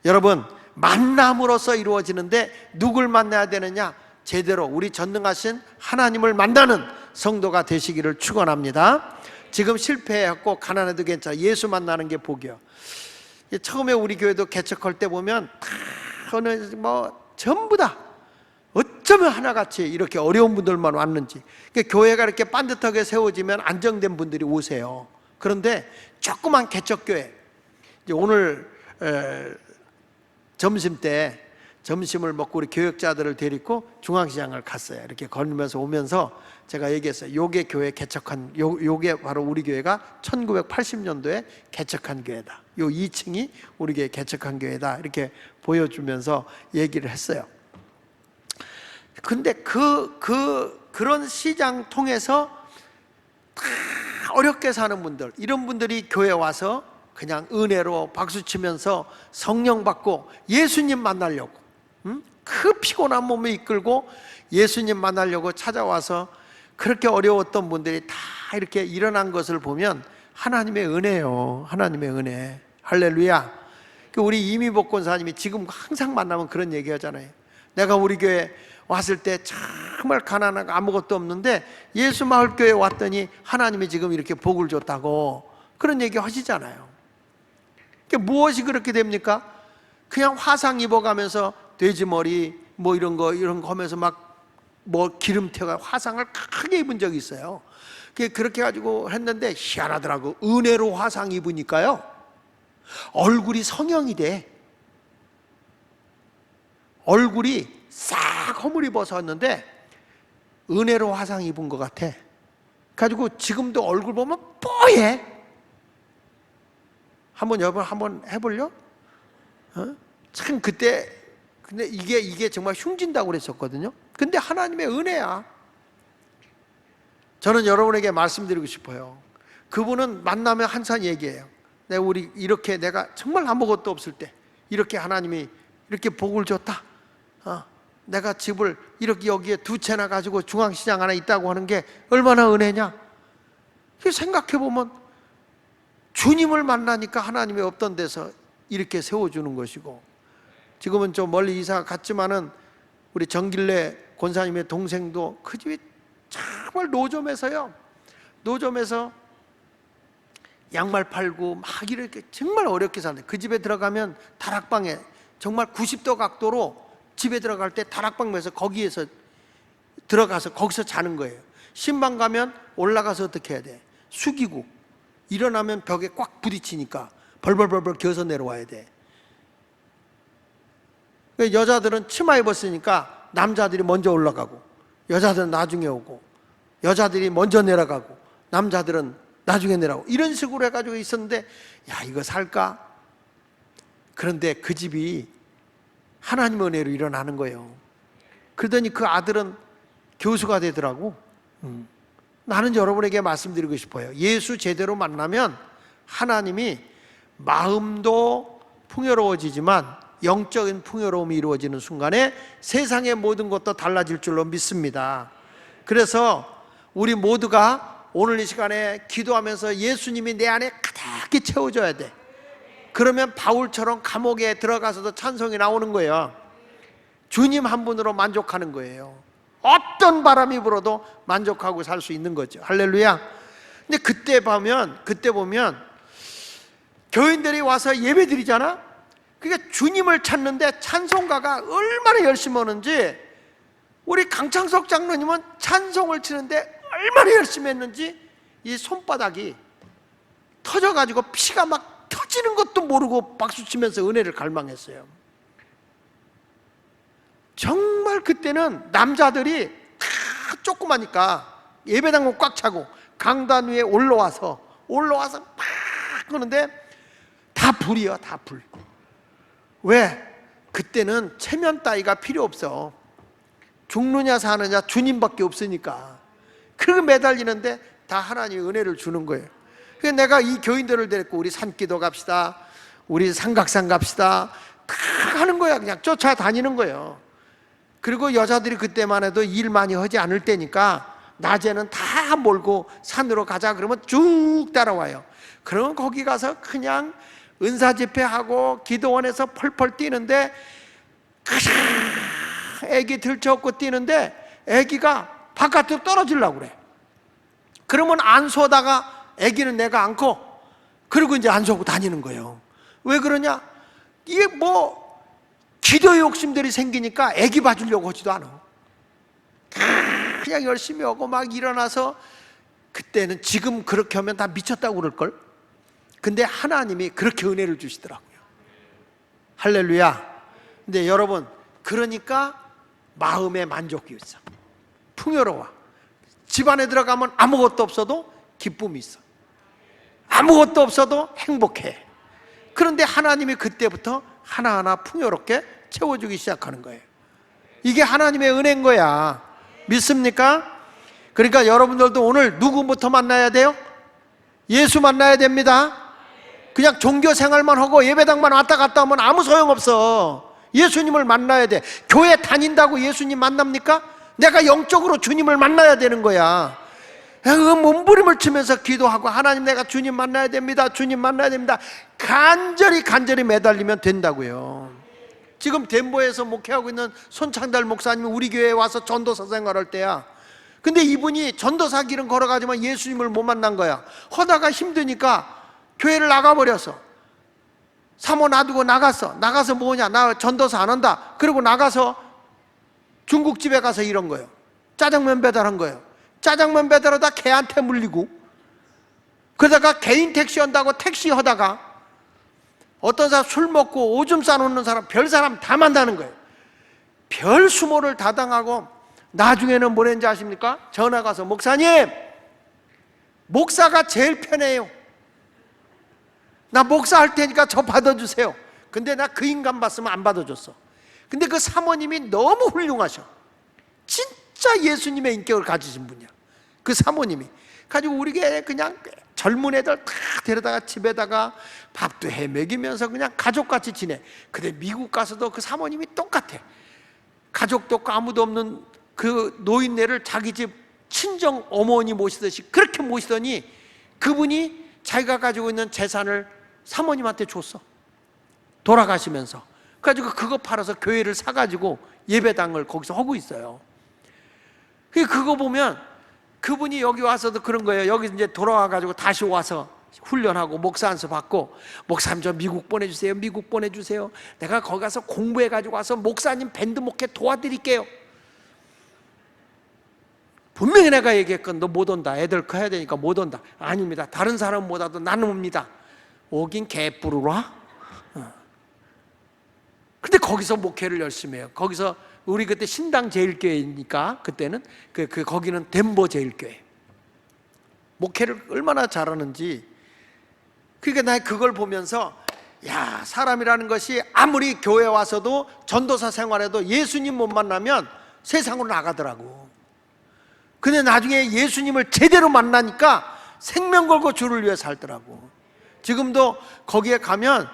여러분, 만남으로써 이루어지는데 누굴 만나야 되느냐? 제대로 우리 전능하신 하나님을 만나는 성도가 되시기를 축원합니다. 지금 실패했고 가난해도 괜찮아. 예수 만나는 게 복이요. 처음에 우리 교회도 개척할 때 보면 어느 전부 다 어쩌면 하나같이 이렇게 어려운 분들만 왔는지. 그러니까 교회가 이렇게 반듯하게 세워지면 안정된 분들이 오세요. 그런데 조그만 개척교회, 이제 오늘 점심 때 점심을 먹고 우리 교역자들을 데리고 중앙시장을 갔어요. 이렇게 걸으면서 오면서 제가 얘기했어요. 요게 교회 개척한, 요게 바로 우리 교회가 1980년도에 개척한 교회다. 요 2층이 우리 교회 개척한 교회다. 이렇게 보여주면서 얘기를 했어요. 근데 그런 시장 통해서 다 어렵게 사는 분들, 이런 분들이 교회 와서 그냥 은혜로 박수치면서 성령 받고 예수님 만나려고, 그 피곤한 몸을 이끌고 예수님 만나려고 찾아와서 그렇게 어려웠던 분들이 다 이렇게 일어난 것을 보면 하나님의 은혜요. 하나님의 은혜. 할렐루야. 우리 이미복 권사님이 지금 항상 만나면 그런 얘기 하잖아요. 내가 우리 교회 왔을 때 정말 가난하고 아무것도 없는데 예수 마을교회 왔더니 하나님이 지금 이렇게 복을 줬다고 그런 얘기 하시잖아요. 무엇이 그렇게 됩니까? 그냥 화상 입어가면서 돼지머리 이런 거 하면서 기름태가 화상을 크게 입은 적이 있어요. 그렇게 가지고 했는데 희한하더라고. 은혜로 화상 입으니까요, 얼굴이 성형이 돼. 얼굴이 싹 허물이 벗었는데 은혜로 화상 입은 것 같아. 가지고 지금도 얼굴 보면 뽀해. 여러분 한번 해볼려? 참 그때 근데 이게 정말 흉진다고 그랬었거든요. 근데 하나님의 은혜야. 저는 여러분에게 말씀드리고 싶어요. 그분은 만나면 항상 얘기해요. 내가 정말 아무것도 없을 때 이렇게 하나님이 이렇게 복을 줬다. 내가 집을 이렇게 여기에 2채나 가지고 중앙시장 하나 있다고 하는 게 얼마나 은혜냐. 생각해보면 주님을 만나니까 하나님이 없던 데서 이렇게 세워주는 것이고, 지금은 좀 멀리 이사 갔지만은 우리 정길래 권사님의 동생도 그 집이 정말 노점에서 양말 팔고 막 이렇게 정말 어렵게 사는데, 그 집에 들어가면 다락방에 정말 90도 각도로 집에 들어갈 때 다락방에서 거기에서 들어가서 거기서 자는 거예요. 신방 가면 올라가서 어떻게 해야 돼? 숙이고 일어나면 벽에 꽉 부딪히니까 벌벌벌벌 기어서 내려와야 돼. 여자들은 치마 입었으니까 남자들이 먼저 올라가고 여자들은 나중에 오고, 여자들이 먼저 내려가고 남자들은 나중에 내려가고, 이런 식으로 해가지고 있었는데, 야, 이거 살까? 그런데 그 집이 하나님의 은혜로 일어나는 거예요. 그러더니 그 아들은 교수가 되더라고. 나는 여러분에게 말씀드리고 싶어요. 예수 제대로 만나면 하나님이 마음도 풍요로워지지만 영적인 풍요로움이 이루어지는 순간에 세상의 모든 것도 달라질 줄로 믿습니다. 그래서 우리 모두가 오늘 이 시간에 기도하면서 예수님이 내 안에 가득히 채워줘야 돼. 그러면 바울처럼 감옥에 들어가서도 찬송이 나오는 거예요. 주님 한 분으로 만족하는 거예요. 어떤 바람이 불어도 만족하고 살 수 있는 거죠. 할렐루야. 근데 그때 보면 교인들이 와서 예배 드리잖아. 그러니까 주님을 찾는데 찬송가가 얼마나 열심히 오는지, 우리 강창석 장로님은 찬송을 치는데 얼마나 열심히 했는지 이 손바닥이 터져가지고 피가 막 터지는 것도 모르고 박수치면서 은혜를 갈망했어요. 정말 그때는 남자들이 다 조그마니까 예배당은 꽉 차고 강단 위에 올라와서 막 그러는데 다 불이요, 다 불. 왜? 그때는 체면 따위가 필요 없어. 죽느냐 사느냐 주님밖에 없으니까. 그렇게 매달리는데 다 하나님의 은혜를 주는 거예요. 그래서 내가 이 교인들을 데리고 우리 산기도 갑시다, 우리 삼각산 갑시다 하는 거야. 그냥 쫓아다니는 거예요. 그리고 여자들이 그때만 해도 일 많이 하지 않을 때니까 낮에는 다 몰고 산으로 가자 그러면 쭉 따라와요. 그러면 거기 가서 그냥 은사 집회하고 기도원에서 펄펄 뛰는데, 애기 들쳐업고 뛰는데 애기가 바깥으로 떨어지려고 그래. 그러면 안쏘다가 애기는 내가 안고, 그리고 이제 안쏘고 다니는 거예요. 왜 그러냐? 이게 뭐 기도 욕심들이 생기니까 애기 봐주려고 하지도 않아. 그냥 열심히 하고 막 일어나서, 그때는 지금 그렇게 하면 다 미쳤다고 그럴걸? 근데 하나님이 그렇게 은혜를 주시더라고요. 할렐루야. 근데 여러분, 그러니까 마음의 만족이 있어. 풍요로워. 집안에 들어가면 아무것도 없어도 기쁨이 있어. 아무것도 없어도 행복해. 그런데 하나님이 그때부터 하나하나 풍요롭게 채워주기 시작하는 거예요. 이게 하나님의 은혜인 거야. 믿습니까? 그러니까 여러분들도 오늘 누구부터 만나야 돼요? 예수 만나야 됩니다. 그냥 종교 생활만 하고 예배당만 왔다 갔다 하면 아무 소용없어. 예수님을 만나야 돼. 교회 다닌다고 예수님 만납니까? 내가 영적으로 주님을 만나야 되는 거야. 몸부림을 치면서 기도하고, 하나님 내가 주님 만나야 됩니다, 주님 만나야 됩니다, 간절히 매달리면 된다고요. 지금 덴버에서 목회하고 있는 손창달 목사님이 우리 교회에 와서 전도사 생활할 때야. 근데 이분이 전도사 길은 걸어가지만 예수님을 못 만난 거야. 하다가 힘드니까 교회를 나가버렸어. 사모 놔두고 나가서 뭐냐, 나 전도사 안 한다. 그리고 나가서 중국집에 가서 이런 거예요. 짜장면 배달한 거예요. 짜장면 배달하다 개한테 물리고, 그러다가 개인 택시 한다고 택시 하다가 어떤 사람 술 먹고 오줌 싸놓는 사람, 별 사람 다 만나는 거예요. 별 수모를 다 당하고 나중에는 뭐랬는지 아십니까? 전화 가서, 목사님, 목사가 제일 편해요. 나 목사 할 테니까 저 받아주세요. 근데 나 그 인간 봤으면 안 받아줬어. 근데 그 사모님이 너무 훌륭하셔. 진짜 예수님의 인격을 가지신 분이야. 그 사모님이 가지고 우리 교회 그냥 젊은 애들 다 데려다가 집에다가 밥도 해 먹이면서 그냥 가족같이 지내. 근데 미국 가서도 그 사모님이 똑같아. 가족도 없고 아무도 없는 그 노인네를 자기 집 친정 어머니 모시듯이 그렇게 모시더니, 그분이 자기가 가지고 있는 재산을 사모님한테 줬어. 돌아가시면서. 그래가지고 그거 팔아서 교회를 사가지고 예배당을 거기서 하고 있어요. 그거 보면 그분이 여기 와서도 그런 거예요. 여기 이제 돌아와가지고 다시 와서 훈련하고 목사 안수 받고, 목사님 저 미국 보내주세요, 미국 보내주세요. 내가 거기 가서 공부해가지고 와서 목사님 밴드 목회 도와드릴게요. 분명히 내가 얘기했건 너 못 온다, 애들 커야 되니까 못 온다. 아닙니다, 다른 사람은 못 와도 나는 옵니다. 오긴 개뿔으로. 근데 거기서 목회를 열심히 해요. 거기서 우리 그때 신당 제일교회니까 그때는 거기는 덴버 제일교회. 목회를 얼마나 잘하는지. 그러니까 나 그걸 보면서, 야, 사람이라는 것이 아무리 교회 와서도 전도사 생활해도 예수님 못 만나면 세상으로 나가더라고. 근데 나중에 예수님을 제대로 만나니까 생명 걸고 주를 위해 살더라고. 지금도 거기에 가면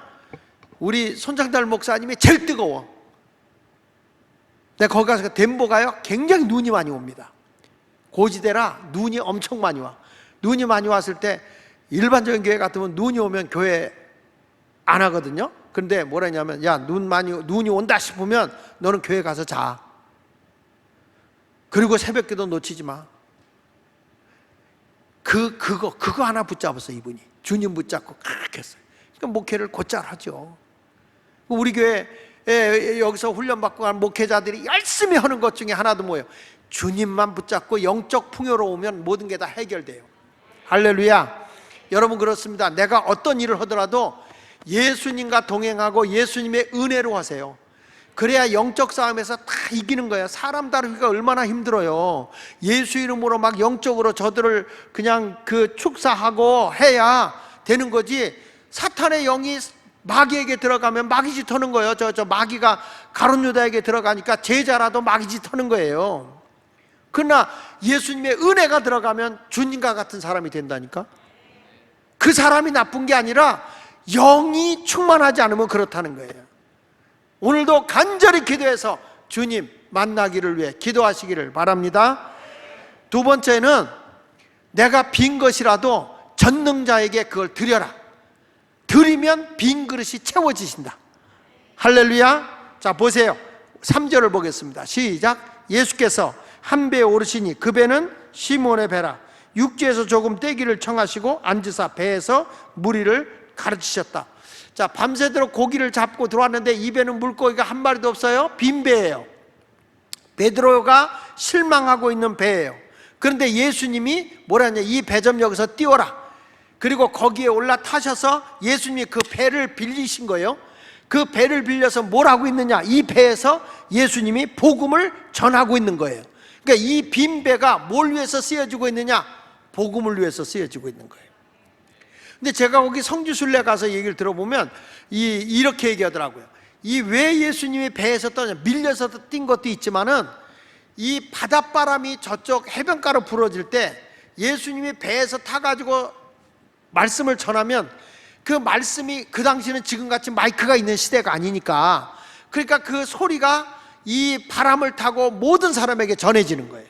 우리 손창달 목사님이 제일 뜨거워. 내가 거기 가서 덴버 가요. 굉장히 눈이 많이 옵니다. 고지대라 눈이 엄청 많이 와. 눈이 많이 왔을 때 일반적인 교회 같으면 눈이 오면 교회 안 하거든요. 근데 뭐라냐면, 야, 눈이 온다 싶으면 너는 교회 가서 자. 그리고 새벽기도 놓치지 마. 그거 하나 붙잡았어, 이분이. 주님 붙잡고 그렇게 했어요. 그러니까 목회를 곧잘 하죠. 우리 교회 여기서 훈련받고 간 목회자들이 열심히 하는 것 중에 하나도 뭐예요? 주님만 붙잡고 영적 풍요로우면 모든 게 다 해결돼요. 할렐루야. 여러분, 그렇습니다. 내가 어떤 일을 하더라도 예수님과 동행하고 예수님의 은혜로 하세요. 그래야 영적 싸움에서 다 이기는 거예요. 사람 다루기가 얼마나 힘들어요. 예수 이름으로 막 영적으로 저들을 그냥 축사하고 해야 되는 거지. 사탄의 영이 마귀에게 들어가면 마귀짓 하는 거예요. 저 마귀가 가룟 유다에게 들어가니까 제자라도 마귀짓 하는 거예요. 그러나 예수님의 은혜가 들어가면 주님과 같은 사람이 된다니까. 그 사람이 나쁜 게 아니라 영이 충만하지 않으면 그렇다는 거예요. 오늘도 간절히 기도해서 주님 만나기를 위해 기도하시기를 바랍니다. 두 번째는 내가 빈 것이라도 전능자에게 그걸 드려라. 드리면 빈 그릇이 채워지신다. 할렐루야. 자, 보세요. 3절을 보겠습니다. 시작. 예수께서 한 배에 오르시니 그 배는 시몬의 배라. 육지에서 조금 떼기를 청하시고 앉으사 배에서 무리를 가르치셨다. 자, 밤새도록 고기를 잡고 들어왔는데 입에는 물고기가 한 마리도 없어요. 빈 배예요. 베드로가 실망하고 있는 배예요. 그런데 예수님이 뭐라냐, 이 배 좀 여기서 띄워라. 그리고 거기에 올라타셔서 예수님이 그 배를 빌리신 거예요. 그 배를 빌려서 뭘 하고 있느냐, 이 배에서 예수님이 복음을 전하고 있는 거예요. 그러니까 이 빈 배가 뭘 위해서 쓰여지고 있느냐, 복음을 위해서 쓰여지고 있는 거예요. 근데 제가 거기 성지순례 가서 얘기를 들어보면 이렇게 얘기하더라고요. 이 왜 예수님이 배에서 떠냐, 밀려서 뛴 것도 있지만은 이 바닷바람이 저쪽 해변가로 불어질 때 예수님이 배에서 타가지고 말씀을 전하면 그 말씀이, 그 당시는 지금같이 마이크가 있는 시대가 아니니까, 그러니까 그 소리가 이 바람을 타고 모든 사람에게 전해지는 거예요.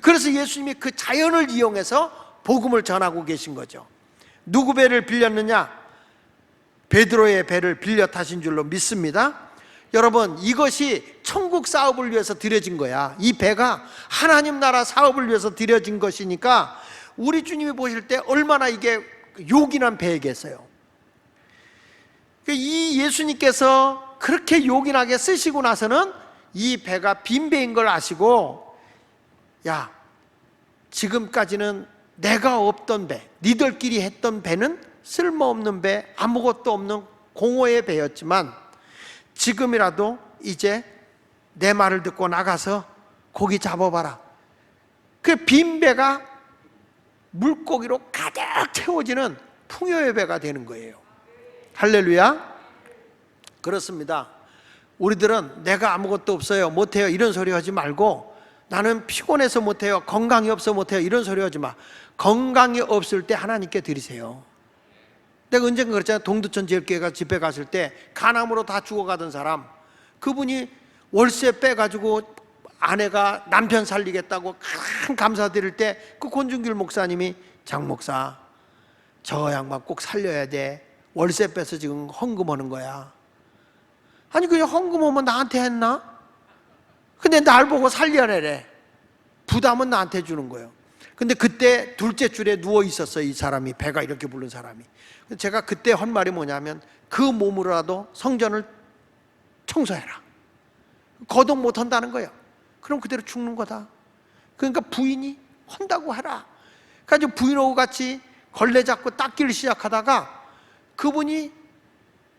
그래서 예수님이 그 자연을 이용해서 복음을 전하고 계신 거죠. 누구 배를 빌렸느냐? 베드로의 배를 빌려 타신 줄로 믿습니다. 여러분, 이것이 천국 사업을 위해서 드려진 거야. 이 배가 하나님 나라 사업을 위해서 드려진 것이니까 우리 주님이 보실 때 얼마나 이게 요긴한 배이겠어요. 이 예수님께서 그렇게 요긴하게 쓰시고 나서는 이 배가 빈 배인 걸 아시고, 야, 지금까지는 내가 없던 배, 니들끼리 했던 배는 쓸모없는 배, 아무것도 없는 공허의 배였지만 지금이라도 이제 내 말을 듣고 나가서 고기 잡아봐라. 그 빈 배가 물고기로 가득 채워지는 풍요의 배가 되는 거예요. 할렐루야. 그렇습니다. 우리들은 내가 아무것도 없어요, 못해요, 이런 소리 하지 말고, 나는 피곤해서 못해요, 건강이 없어 못해요, 이런 소리 하지 마. 건강이 없을 때 하나님께 드리세요. 내가 언젠가 그랬잖아요. 동두천 제일교회가 집회 갔을 때 간암으로 다 죽어가던 사람, 그분이 월세 빼가지고 아내가 남편 살리겠다고 큰 감사드릴 때 그 권준길 목사님이, 장 목사, 저 양반 꼭 살려야 돼, 월세 빼서 지금 헌금하는 거야. 아니, 그냥 헌금하면 나한테 했나? 근데 날 보고 살려내래. 부담은 나한테 주는 거예요. 근데 그때 둘째 줄에 누워 있었어요. 이 사람이, 배가 이렇게 부른 사람이. 제가 그때 한 말이 뭐냐면, 그 몸으로라도 성전을 청소해라. 거동 못 한다는 거예요. 그럼 그대로 죽는 거다. 그러니까 부인이 한다고 하라. 그래서 부인하고 같이 걸레 잡고 닦기를 시작하다가 그분이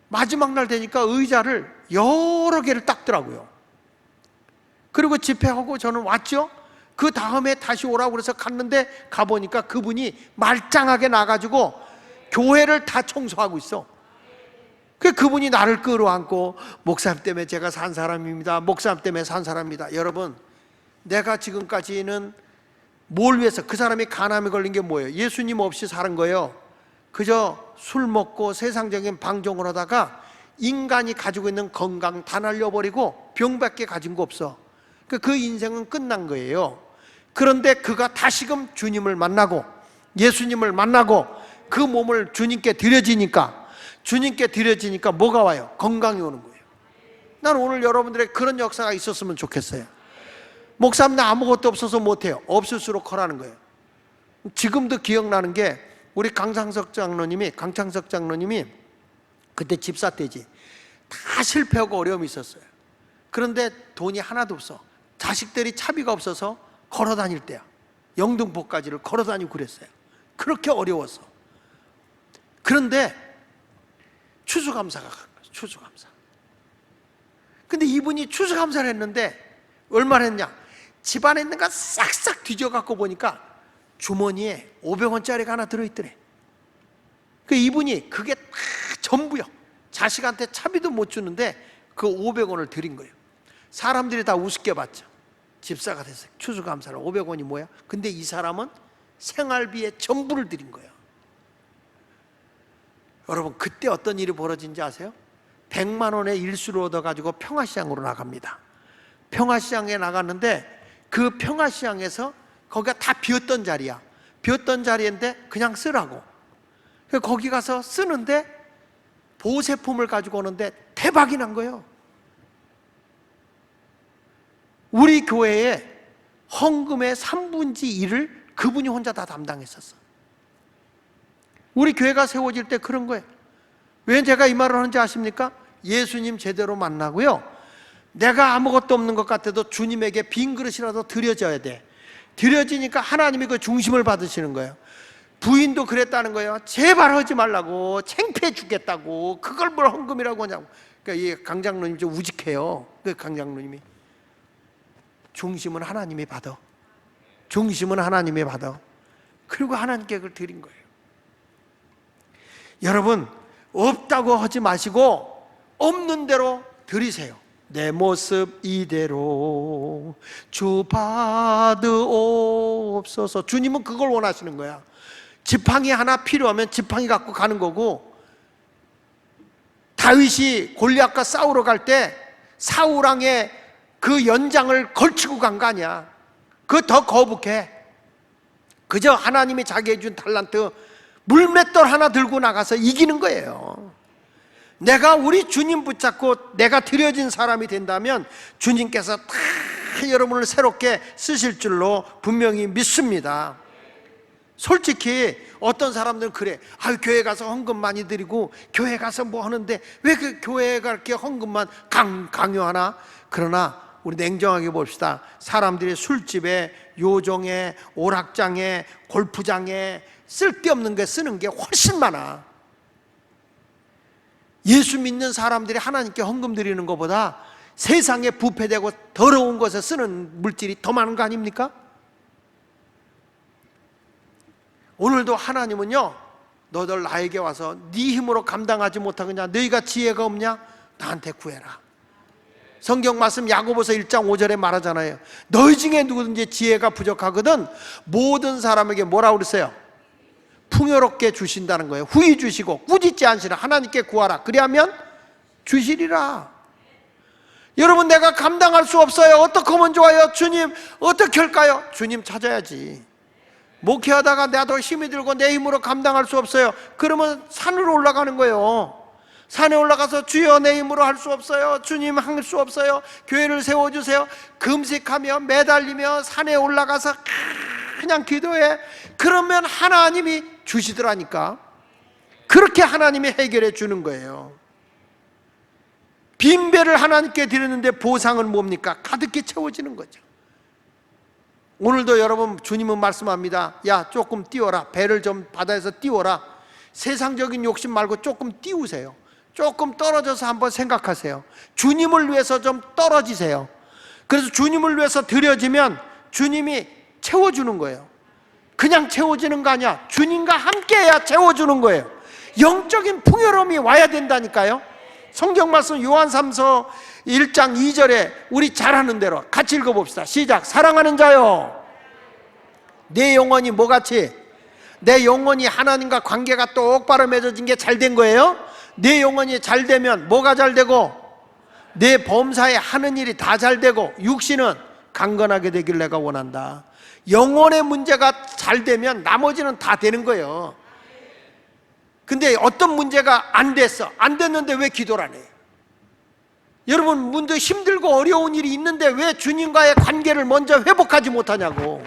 마지막 날 되니까 의자를 여러 개를 닦더라고요. 그리고 집회하고 저는 왔죠. 그 다음에 다시 오라고 그래서 갔는데, 가보니까 그분이 말짱하게 나가지고 교회를 다 청소하고 있어. 그분이 나를 끌어안고, 목사님 때문에 제가 산 사람입니다, 목사님 때문에 산 사람입니다. 여러분, 내가 지금까지는 뭘 위해서, 그 사람이 간암에 걸린 게 뭐예요? 예수님 없이 사는 거예요. 그저 술 먹고 세상적인 방종을 하다가 인간이 가지고 있는 건강 다 날려버리고 병밖에 가진 거 없어. 그 인생은 끝난 거예요. 그런데 그가 다시금 주님을 만나고 예수님을 만나고 그 몸을 주님께 드려지니까 뭐가 와요? 건강이 오는 거예요. 나는 오늘 여러분들의 그런 역사가 있었으면 좋겠어요. 목사님 나 아무것도 없어서 못해요. 없을수록 하라는 거예요. 지금도 기억나는 게 우리 강창석 장로님이 그때 집사 때지, 다 실패하고 어려움이 있었어요. 그런데 돈이 하나도 없어. 자식들이 차비가 없어서 걸어 다닐 때야. 영등포까지를 걸어 다니고 그랬어요. 그렇게 어려웠어. 그런데 추수감사가 간 거예요. 추수감사. 근데 이분이 추수감사를 했는데 얼마나 했냐? 집안에 있는 거 싹싹 뒤져갖고 보니까 주머니에 500원짜리가 하나 들어있더래. 그 이분이 그게 다 전부요. 자식한테 차비도 못 주는데 그 500원을 드린 거예요. 사람들이 다 우습게 봤죠. 집사가 됐어요. 추수감사를 500원이 뭐야? 근데 이 사람은 생활비의 전부를 드린 거예요. 여러분 그때 어떤 일이 벌어진지 아세요? 100만 원의 일수를 얻어가지고 평화시장으로 나갑니다. 평화시장에 나갔는데 그 평화시장에서 거기가 다 비었던 자리야. 비었던 자리인데 그냥 쓰라고. 거기 가서 쓰는데 보세품을 가지고 오는데 대박이 난 거예요. 우리 교회에 헌금의 3분의 1을 그분이 혼자 다 담당했었어. 우리 교회가 세워질 때 그런 거예요. 왜 제가 이 말을 하는지 아십니까? 예수님 제대로 만나고요, 내가 아무것도 없는 것 같아도 주님에게 빈 그릇이라도 드려져야 돼. 드려지니까 하나님이 그 중심을 받으시는 거예요. 부인도 그랬다는 거예요. 제발 하지 말라고, 창피해 죽겠다고, 그걸 뭘 헌금이라고 하냐고. 그러니까 이 강장로님 좀 우직해요. 그 강장로님이 중심은 하나님이 받아. 중심은 하나님이 받아. 그리고 하나님께 그걸 드린 거예요. 여러분 없다고 하지 마시고 없는 대로 드리세요. 내 모습 이대로 주 받으옵소서. 주님은 그걸 원하시는 거야. 지팡이 하나 필요하면 지팡이 갖고 가는 거고, 다윗이 골리앗과 싸우러 갈 때 사울왕의 그 연장을 걸치고 간 거 아니야. 그거 더 거북해. 그저 하나님이 자기에게 준 달란트 물맷돌 하나 들고 나가서 이기는 거예요. 내가 우리 주님 붙잡고 내가 드려진 사람이 된다면 주님께서 다 여러분을 새롭게 쓰실 줄로 분명히 믿습니다. 솔직히 어떤 사람들은 그래, 교회 가서 헌금 많이 드리고 교회 가서 뭐 하는데 왜 그 교회가 이렇게 헌금만 강요하나? 그러나 우리 냉정하게 봅시다. 사람들이 술집에, 요정에, 오락장에, 골프장에 쓸데없는 게 쓰는 게 훨씬 많아. 예수 믿는 사람들이 하나님께 헌금 드리는 것보다 세상에 부패되고 더러운 것에 쓰는 물질이 더 많은 거 아닙니까? 오늘도 하나님은요, 너들 나에게 와서 네 힘으로 감당하지 못하느냐, 너희가 지혜가 없냐? 나한테 구해라. 성경 말씀 야고보서 1장 5절에 말하잖아요. 너희 중에 누구든지 지혜가 부족하거든 모든 사람에게 뭐라고 그랬어요? 풍요롭게 주신다는 거예요. 후히 주시고 꾸짖지 않으시라. 하나님께 구하라. 그리하면 주시리라. 여러분 내가 감당할 수 없어요. 어떻게 하면 좋아요? 주님 어떻게 할까요? 주님 찾아야지. 목회하다가 나도 힘이 들고 내 힘으로 감당할 수 없어요. 그러면 산으로 올라가는 거예요. 산에 올라가서 주여 내 힘으로 할 수 없어요. 주님 할 수 없어요. 교회를 세워주세요. 금식하며 매달리며 산에 올라가서 그냥 기도해. 그러면 하나님이 주시더라니까. 그렇게 하나님이 해결해 주는 거예요. 빈배를 하나님께 드렸는데 보상은 뭡니까? 가득히 채워지는 거죠. 오늘도 여러분 주님은 말씀합니다. 야 조금 띄워라. 배를 좀 바다에서 띄워라. 세상적인 욕심 말고 조금 띄우세요. 조금 떨어져서 한번 생각하세요. 주님을 위해서 좀 떨어지세요. 그래서 주님을 위해서 드려지면 주님이 채워주는 거예요. 그냥 채워지는 거 아니야. 주님과 함께해야 채워주는 거예요. 영적인 풍요로움이 와야 된다니까요. 성경 말씀 요한 3서 1장 2절에 우리 잘하는 대로 같이 읽어봅시다. 시작. 사랑하는 자요, 내 영혼이 뭐같이? 내 영혼이 하나님과 관계가 똑바로 맺어진 게 잘 된 거예요. 내 영혼이 잘 되면 뭐가 잘 되고? 내 범사에 하는 일이 다 잘 되고, 육신은 강건하게 되길 내가 원한다. 영혼의 문제가 잘 되면 나머지는 다 되는 거예요. 근데 어떤 문제가 안 됐어. 안 됐는데 왜 기도를 안 해요? 여러분, 문도 힘들고 어려운 일이 있는데 왜 주님과의 관계를 먼저 회복하지 못하냐고.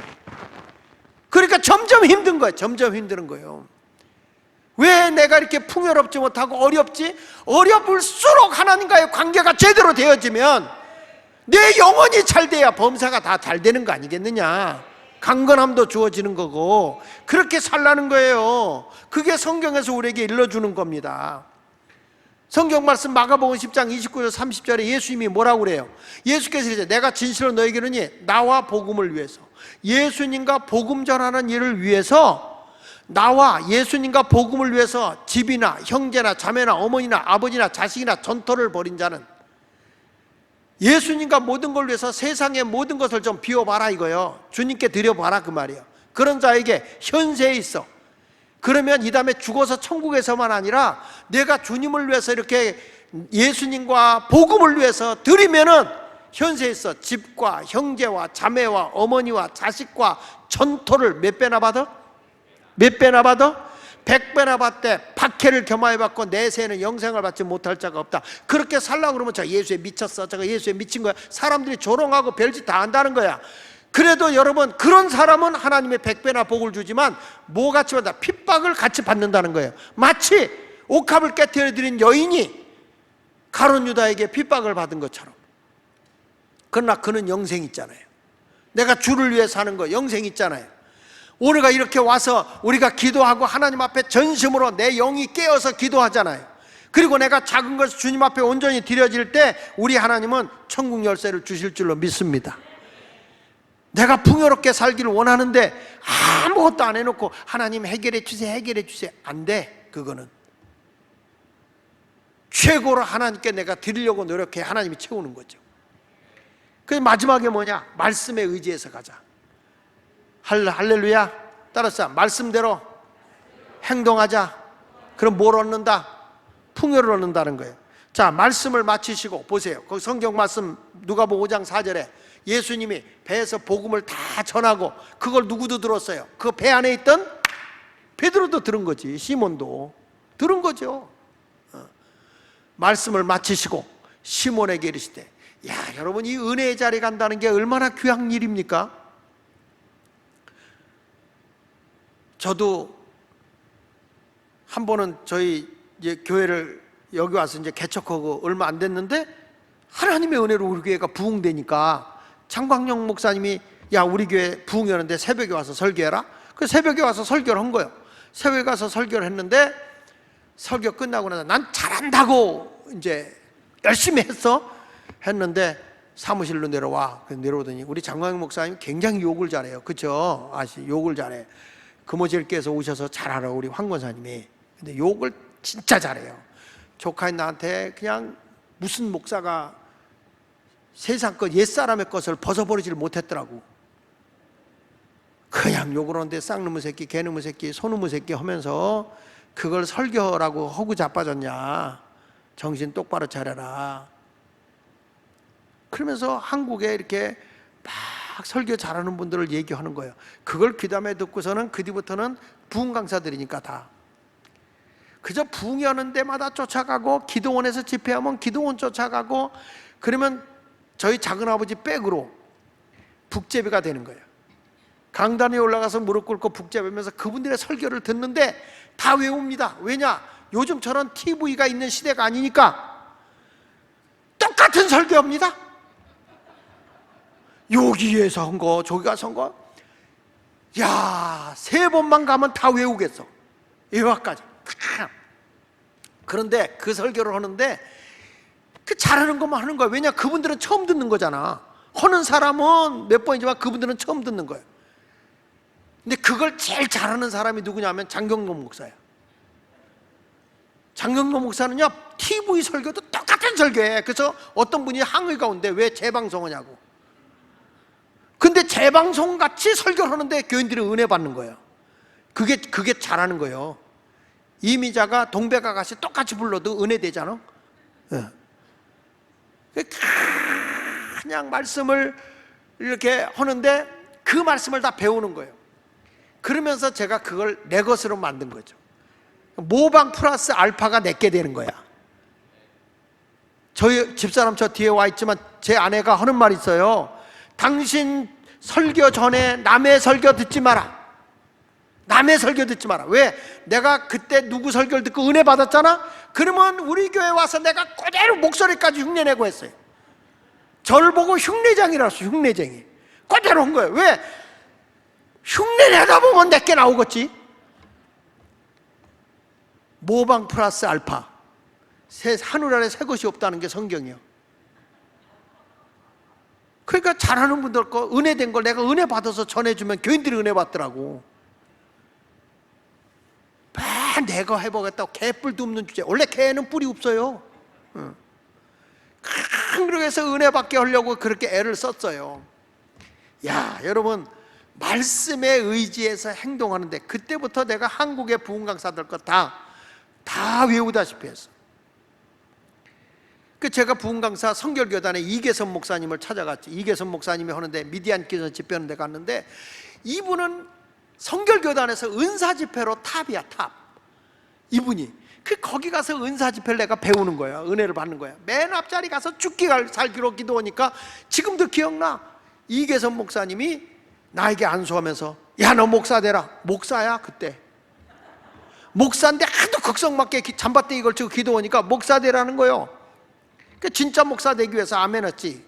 그러니까 점점 힘든 거예요. 점점 힘든 거예요. 왜 내가 이렇게 풍요롭지 못하고 어렵지? 어려울수록 하나님과의 관계가 제대로 되어지면 내 영혼이 잘 돼야 범사가 다 잘 되는 거 아니겠느냐. 강건함도 주어지는 거고, 그렇게 살라는 거예요. 그게 성경에서 우리에게 일러주는 겁니다. 성경 말씀 마가복음 10장 29절 30절에 예수님이 뭐라고 그래요? 예수께서 이제 내가 진실로 너에게 이르니 나와 복음을 위해서, 예수님과 복음 전하는 일을 위해서, 나와 예수님과 복음을 위해서 집이나 형제나 자매나 어머니나 아버지나 자식이나 전토를 벌인 자는, 예수님과 모든 걸 위해서 세상의 모든 것을 좀 비워봐라 이거요. 주님께 드려봐라 그 말이에요. 그런 자에게 현세에 있어. 그러면 이 다음에 죽어서 천국에서만 아니라 내가 주님을 위해서 이렇게 예수님과 복음을 위해서 드리면은 현세에 있어 집과 형제와 자매와 어머니와 자식과 전토를 몇 배나 받아? 몇 배나 받아? 100배나 받되 박해를 겸하여 받고 내세에는 영생을 받지 못할 자가 없다. 그렇게 살라고 그러면 저 예수에 미쳤어, 저거 예수에 미친 거야. 사람들이 조롱하고 별짓 다 한다는 거야. 그래도 여러분, 그런 사람은 하나님의 100배나 복을 주지만 뭐 같이 받아? 핍박을 같이 받는다는 거예요. 마치 옥합을 깨뜨려 드린 여인이 가룟 유다에게 핍박을 받은 것처럼. 그러나 그는 영생 있잖아요. 내가 주를 위해 사는 거 영생 있잖아요. 우리가 이렇게 와서 우리가 기도하고 하나님 앞에 전심으로 내 영이 깨어서 기도하잖아요. 그리고 내가 작은 것을 주님 앞에 온전히 드려질 때 우리 하나님은 천국 열쇠를 주실 줄로 믿습니다. 내가 풍요롭게 살기를 원하는데 아무것도 안 해놓고 하나님 해결해 주세요, 해결해 주세요. 안 돼. 그거는 최고로 하나님께 내가 드리려고 노력해 하나님이 채우는 거죠. 그래서 마지막에 뭐냐? 말씀에 의지해서 가자. 할렐루야. 따라서 말씀대로 행동하자. 그럼 뭘 얻는다? 풍요를 얻는다는 거예요. 자, 말씀을 마치시고 보세요. 거기 성경 말씀 누가복음 5장 4절에 예수님이 배에서 복음을 다 전하고, 그걸 누구도 들었어요? 그 배 안에 있던 베드로도 들은 거지. 시몬도 들은 거죠. 말씀을 마치시고 시몬에게 이르시되, 야, 여러분, 이 은혜의 자리에 간다는 게 얼마나 귀한 일입니까? 저도 한 번은 저희 이제 교회를 여기 와서 이제 개척하고 얼마 안 됐는데 하나님의 은혜로 우리 교회가 부흥되니까 장광영 목사님이, 야, 우리 교회 부흥하는데 새벽에 와서 설교해라. 그 새벽에 와서 설교를 한 거예요. 새벽에 가서 설교를 했는데 설교 끝나고 나서 난 잘한다고 이제 열심히 했는데 사무실로 내려와. 내려오더니 우리 장광영 목사님이 굉장히 욕을 잘해요. 그렇죠? 욕을 잘해. 금오절께서 오셔서 잘하라, 우리 황 권사님이. 근데 욕을 진짜 잘해요. 조카인 나한테 그냥 무슨 목사가 세상 것, 옛사람의 것을 벗어버리지를 못했더라고. 그냥 욕을 하는데 쌍놈의 새끼, 개놈의 새끼, 소놈의 새끼 하면서 그걸 설교라고 허구 자빠졌냐, 정신 똑바로 차려라. 그러면서 한국에 이렇게 막 설교 잘하는 분들을 얘기하는 거예요. 그걸 귀담아 듣고서는 그 뒤부터는 부흥 강사들이니까 다 그저 부흥하는 데마다 쫓아가고, 기도원에서 집회하면 기도원 쫓아가고, 그러면 저희 작은아버지 백으로 북제비가 되는 거예요. 강단에 올라가서 무릎 꿇고 북제비면서 그분들의 설교를 듣는데 다 외웁니다. 왜냐? 요즘처럼 TV가 있는 시대가 아니니까 똑같은 설교합니다. 여기에서 한 거, 저기 가서 한 거, 야, 3번만 가면 다 외우겠어. 예화까지. 그런데 그 설교를 하는데 그 잘하는 것만 하는 거야. 왜냐? 그분들은 처음 듣는 거잖아. 하는 사람은 몇 번이지만 그분들은 처음 듣는 거예요. 근데 그걸 제일 잘하는 사람이 누구냐면 장경록 목사야. 장경록 목사는요, TV 설교도 똑같은 설교해. 그래서 어떤 분이 항의가 온대. 왜 재방송하냐고. 근데 재방송같이 설교를 하는데 교인들이 은혜 받는 거예요. 그게 잘하는 거예요. 이미자가 동백아 가시 똑같이 불러도 은혜 되잖아. 그냥 말씀을 이렇게 하는데 그 말씀을 다 배우는 거예요. 그러면서 제가 그걸 내 것으로 만든 거죠. 모방 플러스 알파가 내게 되는 거야. 저희 집사람 저 뒤에 와 있지만 제 아내가 하는 말이 있어요. 당신 설교 전에 남의 설교 듣지 마라. 남의 설교 듣지 마라. 왜? 내가 그때 누구 설교를 듣고 은혜 받았잖아? 그러면 우리 교회 와서 내가 그대로 목소리까지 흉내내고 했어요. 저를 보고 흉내쟁이라서 흉내쟁이. 그대로 한 거예요. 왜? 흉내내다 보면 내게 나오겠지. 모방 플러스 알파. 하늘 아래 새 것이 없다는 게 성경이요. 그러니까 잘하는 분들 거 은혜된 걸 내가 은혜 받아서 전해주면 교인들이 은혜 받더라고. 내가 해보겠다고 개뿔도 없는 주제. 원래 개는 뿔이 없어요. 그래서 은혜 받게 하려고 그렇게 애를 썼어요. 야, 여러분, 말씀에 의지해서 행동하는데 그때부터 내가 한국의 부흥 강사들 거 다 외우다시피 했어. 그 제가 부흥 강사 성결교단에 이계선 목사님을 찾아갔지. 이계선 목사님이 하는데 미디안 기전 집회하는 데 갔는데 이분은 성결교단에서 은사 집회로 탑이야, 탑. 이분이 거기 가서 은사 집회를 내가 배우는 거야. 은혜를 받는 거야. 맨 앞자리 가서 죽기 살기로 기도하니까 지금도 기억나. 이계선 목사님이 나에게 안수하면서 야, 너 목사 되라. 목사야 그때. 목사인데 하도 극성맞게 잠바대기 걸치고 기도하니까 목사 되라는 거예요. 그러니까 진짜 목사 되기 위해서 아멘 했지.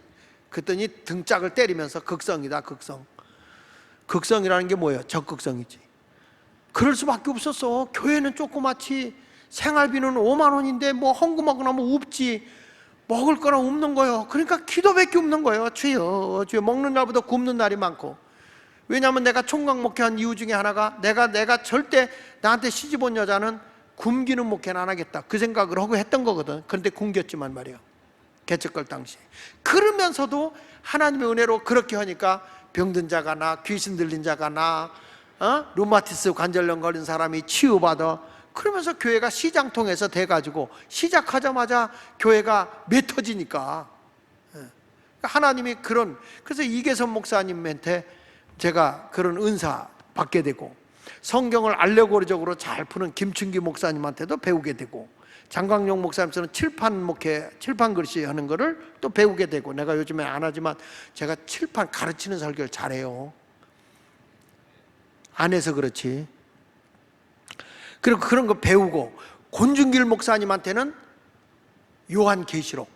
그랬더니 등짝을 때리면서 극성이다, 극성. 극성이라는 게 뭐예요? 적극성이지. 그럴 수밖에 없었어. 교회는 조그맣지. 생활비는 5만 원인데 뭐 헌금하거나 뭐 없지. 먹을 거나 없는 거예요. 그러니까 기도밖에 없는 거예요. 주여, 주여. 먹는 날보다 굶는 날이 많고. 왜냐하면 내가 총각 목회한 이유 중에 하나가 내가 절대 나한테 시집 온 여자는 굶기는 목회는 안 하겠다. 그 생각을 하고 했던 거거든. 그런데 굶겼지만 말이야. 개척할 당시에. 그러면서도 하나님의 은혜로 그렇게 하니까 병든 자가 나, 귀신 들린 자가 나, 루마티스 관절염 걸린 사람이 치유받아. 그러면서 교회가 시장통해서 돼가지고 시작하자마자 교회가 맺어지니까. 하나님이 그래서 이계선 목사님한테 제가 그런 은사 받게 되고, 성경을 알레고리적으로 잘 푸는 김춘기 목사님한테도 배우게 되고, 장광용 목사님께서는 칠판 글씨 하는 거를 또 배우게 되고, 내가 요즘에 안 하지만 제가 칠판 가르치는 설교를 잘해요. 안 해서 그렇지. 그리고 그런 거 배우고, 권준길 목사님한테는 요한계시록,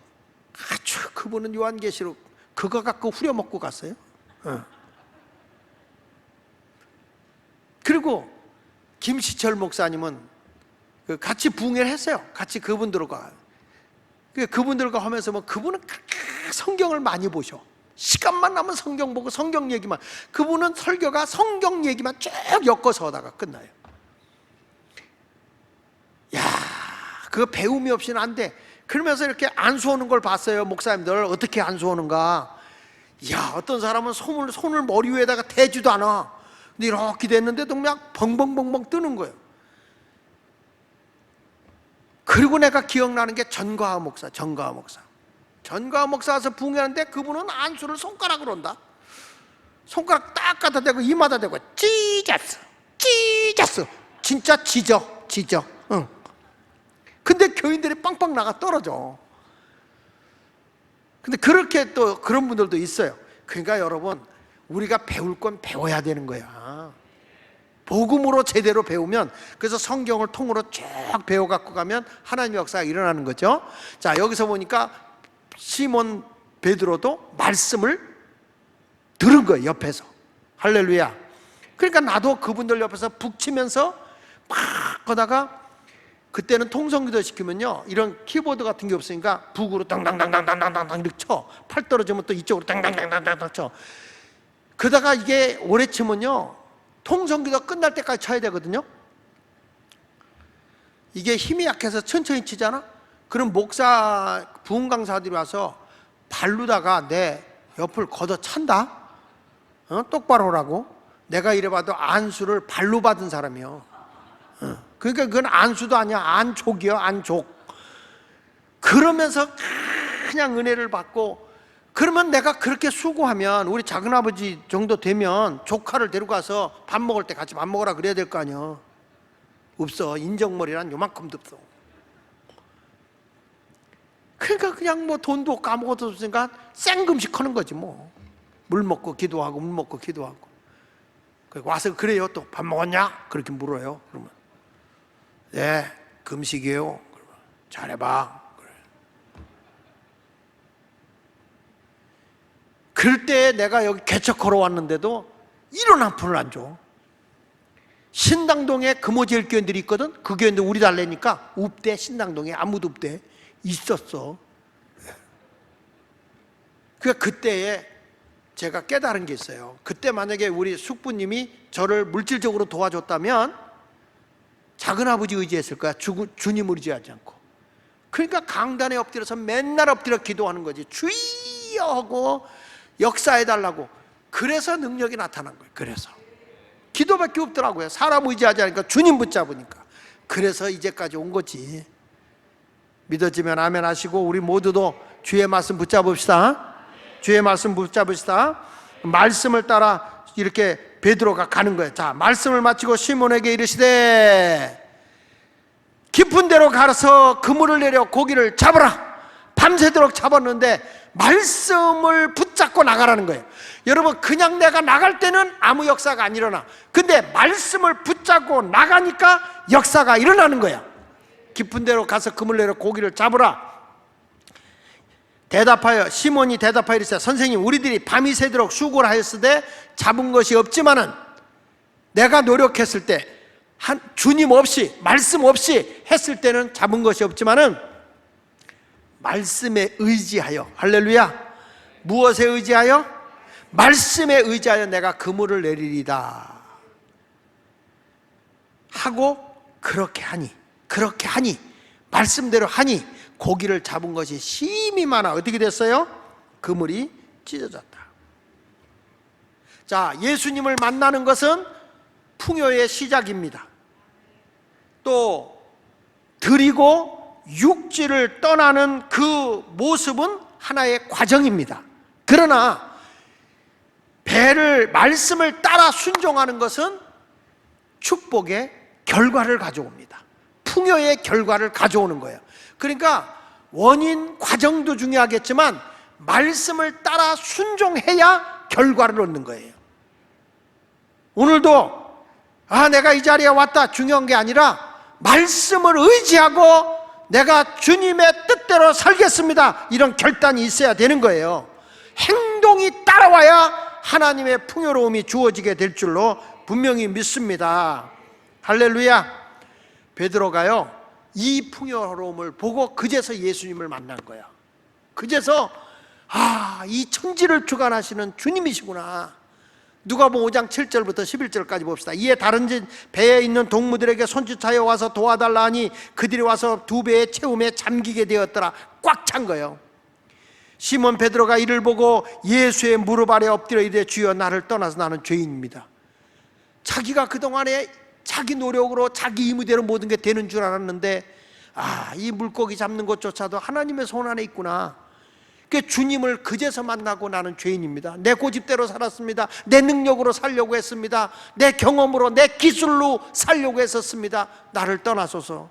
아주 그분은 요한계시록 그거 갖고 후려먹고 갔어요. 그리고 김시철 목사님은 같이 부흥회를 했어요. 같이 그분들과 하면서 뭐 그분은 성경을 많이 보셔. 시간만 나면 성경 보고 성경 얘기만. 그분은 설교가 성경 얘기만 쭉 엮어서 하다가 끝나요. 야, 그거 배움이 없이는 안 돼. 그러면서 이렇게 안수하는 걸 봤어요. 목사님들 어떻게 안수하는가. 야, 어떤 사람은 손을 머리 위에다가 대지도 않아. 근데 이렇게 됐는데도 그냥 벙벙벙벙 뜨는 거예요. 그리고 내가 기억나는 게 전가하 목사. 전가하 목사 와서 부흥하는데 그분은 안수를 손가락으로 한다. 손가락 딱 갖다 대고 이마다 대고 찢었어. 진짜 찢어. 응. 근데 교인들이 빵빵 나가 떨어져. 근데 그렇게 또 그런 분들도 있어요. 그러니까 여러분, 우리가 배울 건 배워야 되는 거야. 복음으로 제대로 배우면, 그래서 성경을 통으로 쭉 배워 갖고 가면 하나님의 역사가 일어나는 거죠. 자, 여기서 보니까 시몬 베드로도 말씀을 들은 거예요, 옆에서. 할렐루야. 그러니까 나도 그분들 옆에서 북치면서 막 하다가, 그때는 통성기도 시키면요, 이런 키보드 같은 게 없으니까 북으로 당당당당당당당 이렇게 쳐. 팔 떨어지면 또 이쪽으로 당당당당당 쳐. 그러다가 이게 오래 치면요, 통성기도 끝날 때까지 쳐야 되거든요. 이게 힘이 약해서 천천히 치잖아. 그럼 부흥 강사들이 와서 발로다가 내 옆을 걷어 찬다. 똑바로 하라고. 내가 이래봐도 안수를 발로 받은 사람이요. 그러니까 그건 안수도 아니야. 안족이요, 안족. 그러면서 그냥 은혜를 받고, 그러면 내가 그렇게 수고하면 우리 작은아버지 정도 되면 조카를 데려가서 밥 먹을 때 같이 밥 먹으라 그래야 될 거 아니야. 없어. 인정머리란 요만큼도 없어. 그러니까 그냥 뭐 돈도 없고 아무것도 없으니까 생금식 하는 거지 뭐. 물 먹고 기도하고 물 먹고 기도하고. 와서 그래요. 또 밥 먹었냐? 그렇게 물어요. 그러면 네 금식이에요. 그러면 잘해봐. 그래. 그럴 때 내가 여기 개척하러 왔는데도 이런 한 푼을 안 줘. 신당동에 금오제일 교인들이 있거든. 그 교인들 우리 달래니까 없대. 신당동에 아무도 없대. 있었어. 그러니까 그때에 제가 깨달은 게 있어요. 그때 만약에 우리 숙부님이 저를 물질적으로 도와줬다면 작은아버지 의지했을 거야. 주님을 의지하지 않고. 그러니까 강단에 엎드려서 맨날 엎드려 기도하는 거지. 주여 하고 역사해달라고. 그래서 능력이 나타난 거예요. 그래서 기도밖에 없더라고요. 사람 의지하지 않으니까 주님 붙잡으니까. 그래서 이제까지 온 거지. 믿어지면 아멘 하시고 우리 모두도 주의 말씀 붙잡읍시다. 주의 말씀 붙잡읍시다. 말씀을 따라 이렇게 베드로가 가는 거예요. 자, 말씀을 마치고 시몬에게 이르시되 깊은 데로 가서 그물을 내려 고기를 잡으라. 밤새도록 잡았는데 말씀을 붙잡고 나가라는 거예요. 여러분, 그냥 내가 나갈 때는 아무 역사가 안 일어나. 근데 말씀을 붙잡고 나가니까 역사가 일어나는 거야. 깊은 데로 가서 그물 내려 고기를 잡으라. 대답하여 시몬이 대답하여 이르시되 선생님, 우리들이 밤이 새도록 수고를 하였으되 잡은 것이 없지만은 내가 노력했을 때 주님 없이 말씀 없이 했을 때는 잡은 것이 없지만은 말씀에 의지하여, 할렐루야, 무엇에 의지하여? 말씀에 의지하여 내가 그물을 내리리다 하고 그렇게 하니 말씀대로 하니 고기를 잡은 것이 심히 많아. 어떻게 됐어요? 그물이 찢어졌다. 자, 예수님을 만나는 것은 풍요의 시작입니다. 또 드리고 육지를 떠나는 그 모습은 하나의 과정입니다. 그러나 말씀을 따라 순종하는 것은 축복의 결과를 가져옵니다. 풍요의 결과를 가져오는 거예요. 그러니까 원인, 과정도 중요하겠지만 말씀을 따라 순종해야 결과를 얻는 거예요. 오늘도 내가 이 자리에 왔다 중요한 게 아니라 말씀을 의지하고 내가 주님의 뜻대로 살겠습니다, 이런 결단이 있어야 되는 거예요. 행동이 따라와야 하나님의 풍요로움이 주어지게 될 줄로 분명히 믿습니다. 할렐루야. 베드로가요 이 풍요로움을 보고 그제서 예수님을 만난 거야. 그제서 이 천지를 주관하시는 주님이시구나. 누가복음 5장 7절부터 11절까지 봅시다. 이에 다른 배에 있는 동무들에게 손짓하여 와서 도와달라 하니 그들이 와서 두 배의 채움에 잠기게 되었더라. 꽉 찬 거예요. 시몬 베드로가 이를 보고 예수의 무릎 아래 엎드려 이르되 주여, 나를 떠나서 나는 죄인입니다. 자기가 그동안에 자기 노력으로 자기 임의대로 모든 게 되는 줄 알았는데 이 물고기 잡는 것조차도 하나님의 손 안에 있구나. 그 주님을 그제서 만나고 나는 죄인입니다. 내 고집대로 살았습니다. 내 능력으로 살려고 했습니다. 내 경험으로, 내 기술로 살려고 했었습니다. 나를 떠나소서.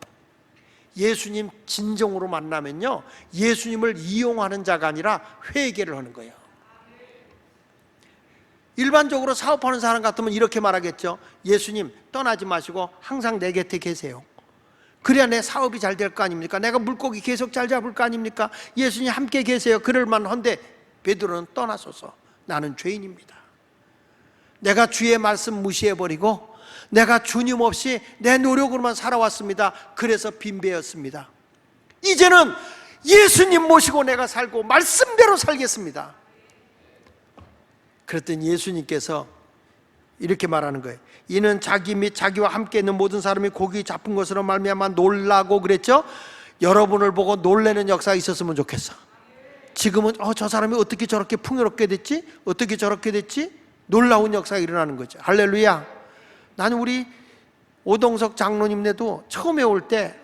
예수님 진정으로 만나면요, 예수님을 이용하는 자가 아니라 회개를 하는 거예요. 일반적으로 사업하는 사람 같으면 이렇게 말하겠죠. 예수님 떠나지 마시고 항상 내 곁에 계세요. 그래야 내 사업이 잘 될 거 아닙니까? 내가 물고기 계속 잘 잡을 거 아닙니까? 예수님 함께 계세요. 그럴 만한데 베드로는 떠나소서. 나는 죄인입니다. 내가 주의 말씀 무시해버리고 내가 주님 없이 내 노력으로만 살아왔습니다. 그래서 빈배였습니다. 이제는 예수님 모시고 내가 살고 말씀대로 살겠습니다. 그랬더니 예수님께서 이렇게 말하는 거예요. 이는 자기 및 자기와 함께 있는 모든 사람이 고기 잡은 것으로 말미암아 놀라고 그랬죠. 여러분을 보고 놀라는 역사가 있었으면 좋겠어. 지금은 저 사람이 어떻게 저렇게 풍요롭게 됐지? 어떻게 저렇게 됐지? 놀라운 역사가 일어나는 거죠. 할렐루야. 나는 우리 오동석 장로님네도 처음에 올 때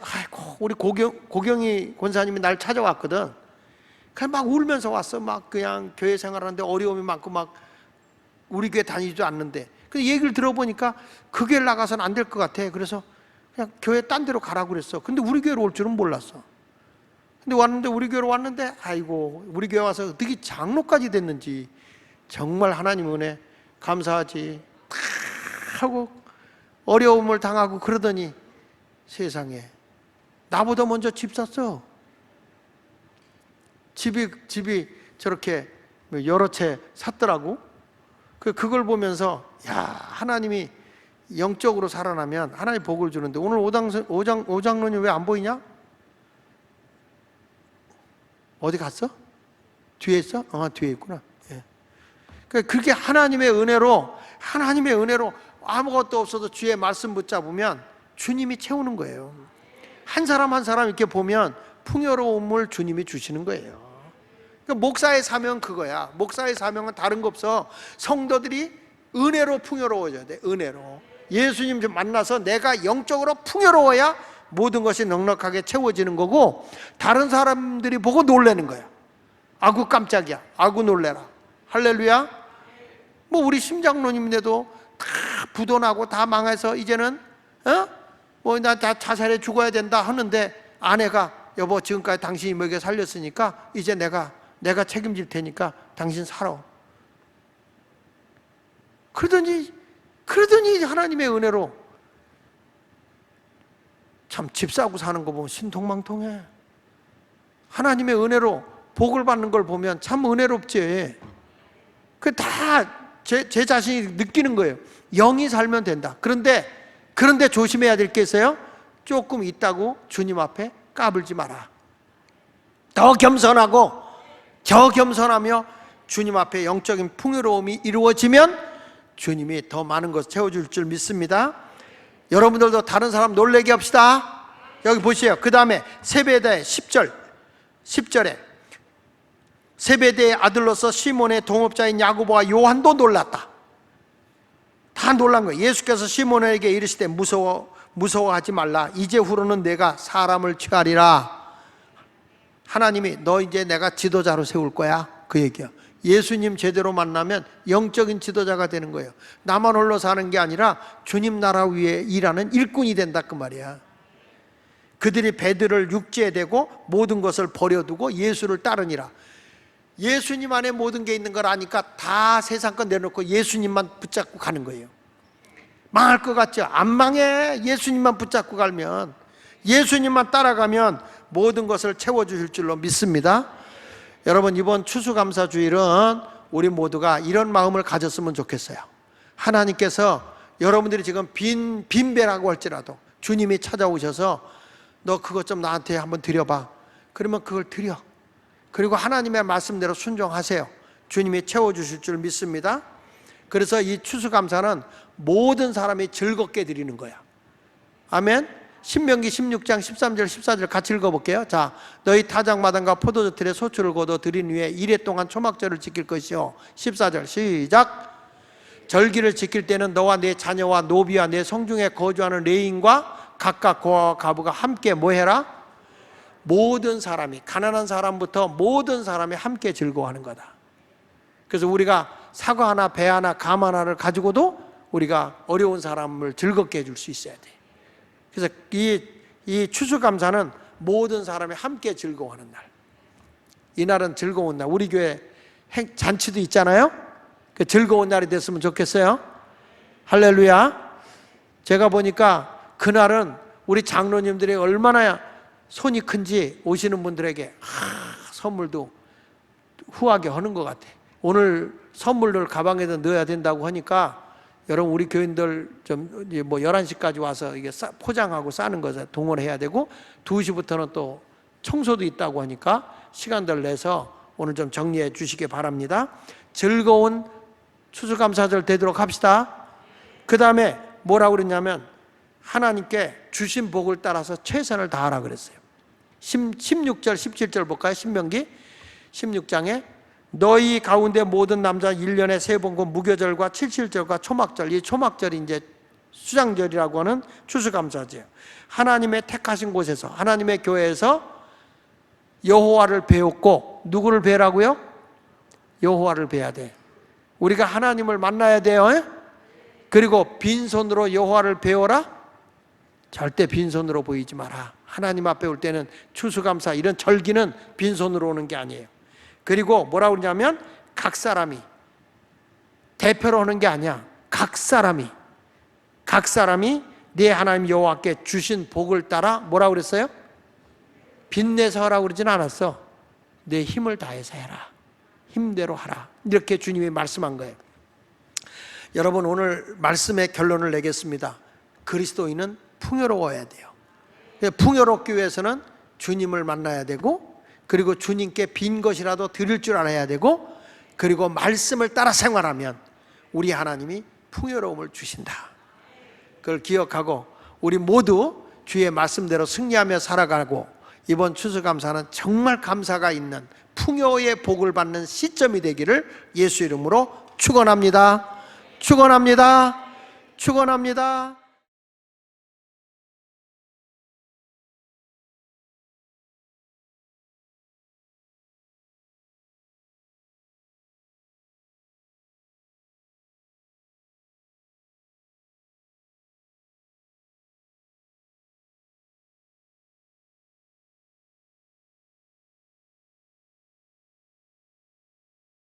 우리 고경희 권사님이 날 찾아왔거든. 그냥 막 울면서 왔어. 막 그냥 교회 생활하는데 어려움이 많고 막 우리 교회 다니지도 않는데. 그 얘기를 들어보니까 그 교회 나가서는 안 될 것 같아. 그래서 그냥 교회 딴 데로 가라고 그랬어. 근데 우리 교회로 올 줄은 몰랐어. 근데 왔는데 우리 교회로 왔는데 아이고 우리 교회 와서 어떻게 장로까지 됐는지 정말 하나님 은혜 감사하지 하고 어려움을 당하고 그러더니 세상에 나보다 먼저 집 샀어. 집이 저렇게 여러 채 샀더라고. 그걸 보면서 야 하나님이 영적으로 살아나면 하나님 복을 주는데 오늘 오장로님 왜 안 보이냐? 어디 갔어? 뒤에 있어? 뒤에 있구나. 예. 그렇게 하나님의 은혜로 아무것도 없어도 주의 말씀 붙잡으면 주님이 채우는 거예요. 한 사람 한 사람 이렇게 보면 풍요로움을 주님이 주시는 거예요. 그러니까 목사의 사명은 그거야. 목사의 사명은 다른 거 없어. 성도들이 은혜로 풍요로워져야 돼. 은혜로 예수님 좀 만나서 내가 영적으로 풍요로워야 모든 것이 넉넉하게 채워지는 거고, 다른 사람들이 보고 놀라는 거야. 아구 깜짝이야, 아구 놀래라. 할렐루야. 뭐 우리 심장로님네도 다 부도나고 다 망해서 이제는 뭐 나 다 자살해 죽어야 된다 하는데 아내가 여보 지금까지 당신이 먹여 살렸으니까 이제 내가 책임질 테니까 당신 살아. 그러더니 하나님의 은혜로 참 집 사고 사는 거 보면 신통망통해. 하나님의 은혜로 복을 받는 걸 보면 참 은혜롭지. 그 다 제 자신이 느끼는 거예요. 영이 살면 된다. 그런데 조심해야 될 게 있어요. 조금 있다고 주님 앞에 까불지 마라. 더 겸손하며 주님 앞에 영적인 풍요로움이 이루어지면 주님이 더 많은 것을 채워줄 줄 믿습니다. 여러분들도 다른 사람 놀래게 합시다. 여기 보세요. 그 다음에 세베대 10절에 세베대의 아들로서 시몬의 동업자인 야고보와 요한도 놀랐다. 다 놀란 거예요. 예수께서 시몬에게 이르시되 무서워하지 말라. 이제후로는 내가 사람을 취하리라. 하나님이 너 이제 내가 지도자로 세울 거야. 그 얘기야. 예수님 제대로 만나면 영적인 지도자가 되는 거예요. 나만 홀로 사는 게 아니라 주님 나라 위에 일하는 일꾼이 된다 그 말이야. 그들이 배들을 육지에 대고 모든 것을 버려두고 예수를 따르니라. 예수님 안에 모든 게 있는 걸 아니까 다 세상 건 내놓고 예수님만 붙잡고 가는 거예요. 망할 것 같죠? 안 망해. 예수님만 붙잡고 가면, 예수님만 따라가면 모든 것을 채워주실 줄로 믿습니다. 여러분, 이번 추수감사주일은 우리 모두가 이런 마음을 가졌으면 좋겠어요. 하나님께서 여러분들이 지금 빈배라고 할지라도 주님이 찾아오셔서 너 그것 좀 나한테 한번 드려봐. 그러면 그걸 드려. 그리고 하나님의 말씀대로 순종하세요. 주님이 채워주실 줄 믿습니다. 그래서 이 추수감사는 모든 사람이 즐겁게 드리는 거야. 아멘. 신명기 16장 13절 14절 같이 읽어볼게요. 자, 너희 타작마당과 포도주 틀에 소출을 거둬 드린 후에 이레 동안 초막절을 지킬 것이요. 14절 시작. 절기를 지킬 때는 너와 네 자녀와 노비와 네 성중에 거주하는 레인과 각각 고아와 과부가 함께 뭐 해라? 모든 사람이, 가난한 사람부터 모든 사람이 함께 즐거워하는 거다. 그래서 우리가 사과 하나, 배 하나, 감 하나를 가지고도 우리가 어려운 사람을 즐겁게 해줄 수 있어야 돼. 그래서 이 추수감사는 모든 사람이 함께 즐거워하는 날. 이날은 즐거운 날. 우리 교회 잔치도 있잖아요. 그 즐거운 날이 됐으면 좋겠어요. 할렐루야. 제가 보니까 그날은 우리 장로님들이 얼마나 손이 큰지 오시는 분들에게 선물도 후하게 하는 것 같아. 오늘 선물을 가방에다 넣어야 된다고 하니까 여러분 우리 교인들 좀 뭐 11시까지 와서 이게 포장하고 싸는 것에 동원해야 되고 2시부터는 또 청소도 있다고 하니까 시간들 내서 오늘 좀 정리해 주시기 바랍니다. 즐거운 추수감사절 되도록 합시다. 그 다음에 뭐라고 그랬냐면 하나님께 주신 복을 따라서 최선을 다하라 그랬어요. 16절 17절 볼까요? 신명기 16장에 너희 가운데 모든 남자 1년에 3번과 무교절과 칠칠절과 초막절, 이 초막절이 이제 수장절이라고 하는 추수감사제요. 하나님의 택하신 곳에서, 하나님의 교회에서 여호와를 배웠고 누구를 뵈라고요? 여호와를 뵈야 돼. 우리가 하나님을 만나야 돼요. 그리고 빈손으로 여호와를 배워라. 절대 빈손으로 보이지 마라. 하나님 앞에 올 때는 추수감사 이런 절기는 빈손으로 오는 게 아니에요. 그리고 뭐라고 그러냐면 각 사람이 대표로 하는 게 아니야. 각 사람이 내 하나님 여호와께 주신 복을 따라 뭐라고 그랬어요? 빚내서 하라고 그러진 않았어. 내 힘을 다해서 해라. 힘대로 하라. 이렇게 주님이 말씀한 거예요. 여러분, 오늘 말씀의 결론을 내겠습니다. 그리스도인은 풍요로워야 돼요. 풍요롭기 위해서는 주님을 만나야 되고, 그리고 주님께 빈 것이라도 드릴 줄 알아야 되고, 그리고 말씀을 따라 생활하면 우리 하나님이 풍요로움을 주신다. 그걸 기억하고 우리 모두 주의 말씀대로 승리하며 살아가고, 이번 추수감사는 정말 감사가 있는 풍요의 복을 받는 시점이 되기를 예수 이름으로 축원합니다. 축원합니다. 축원합니다.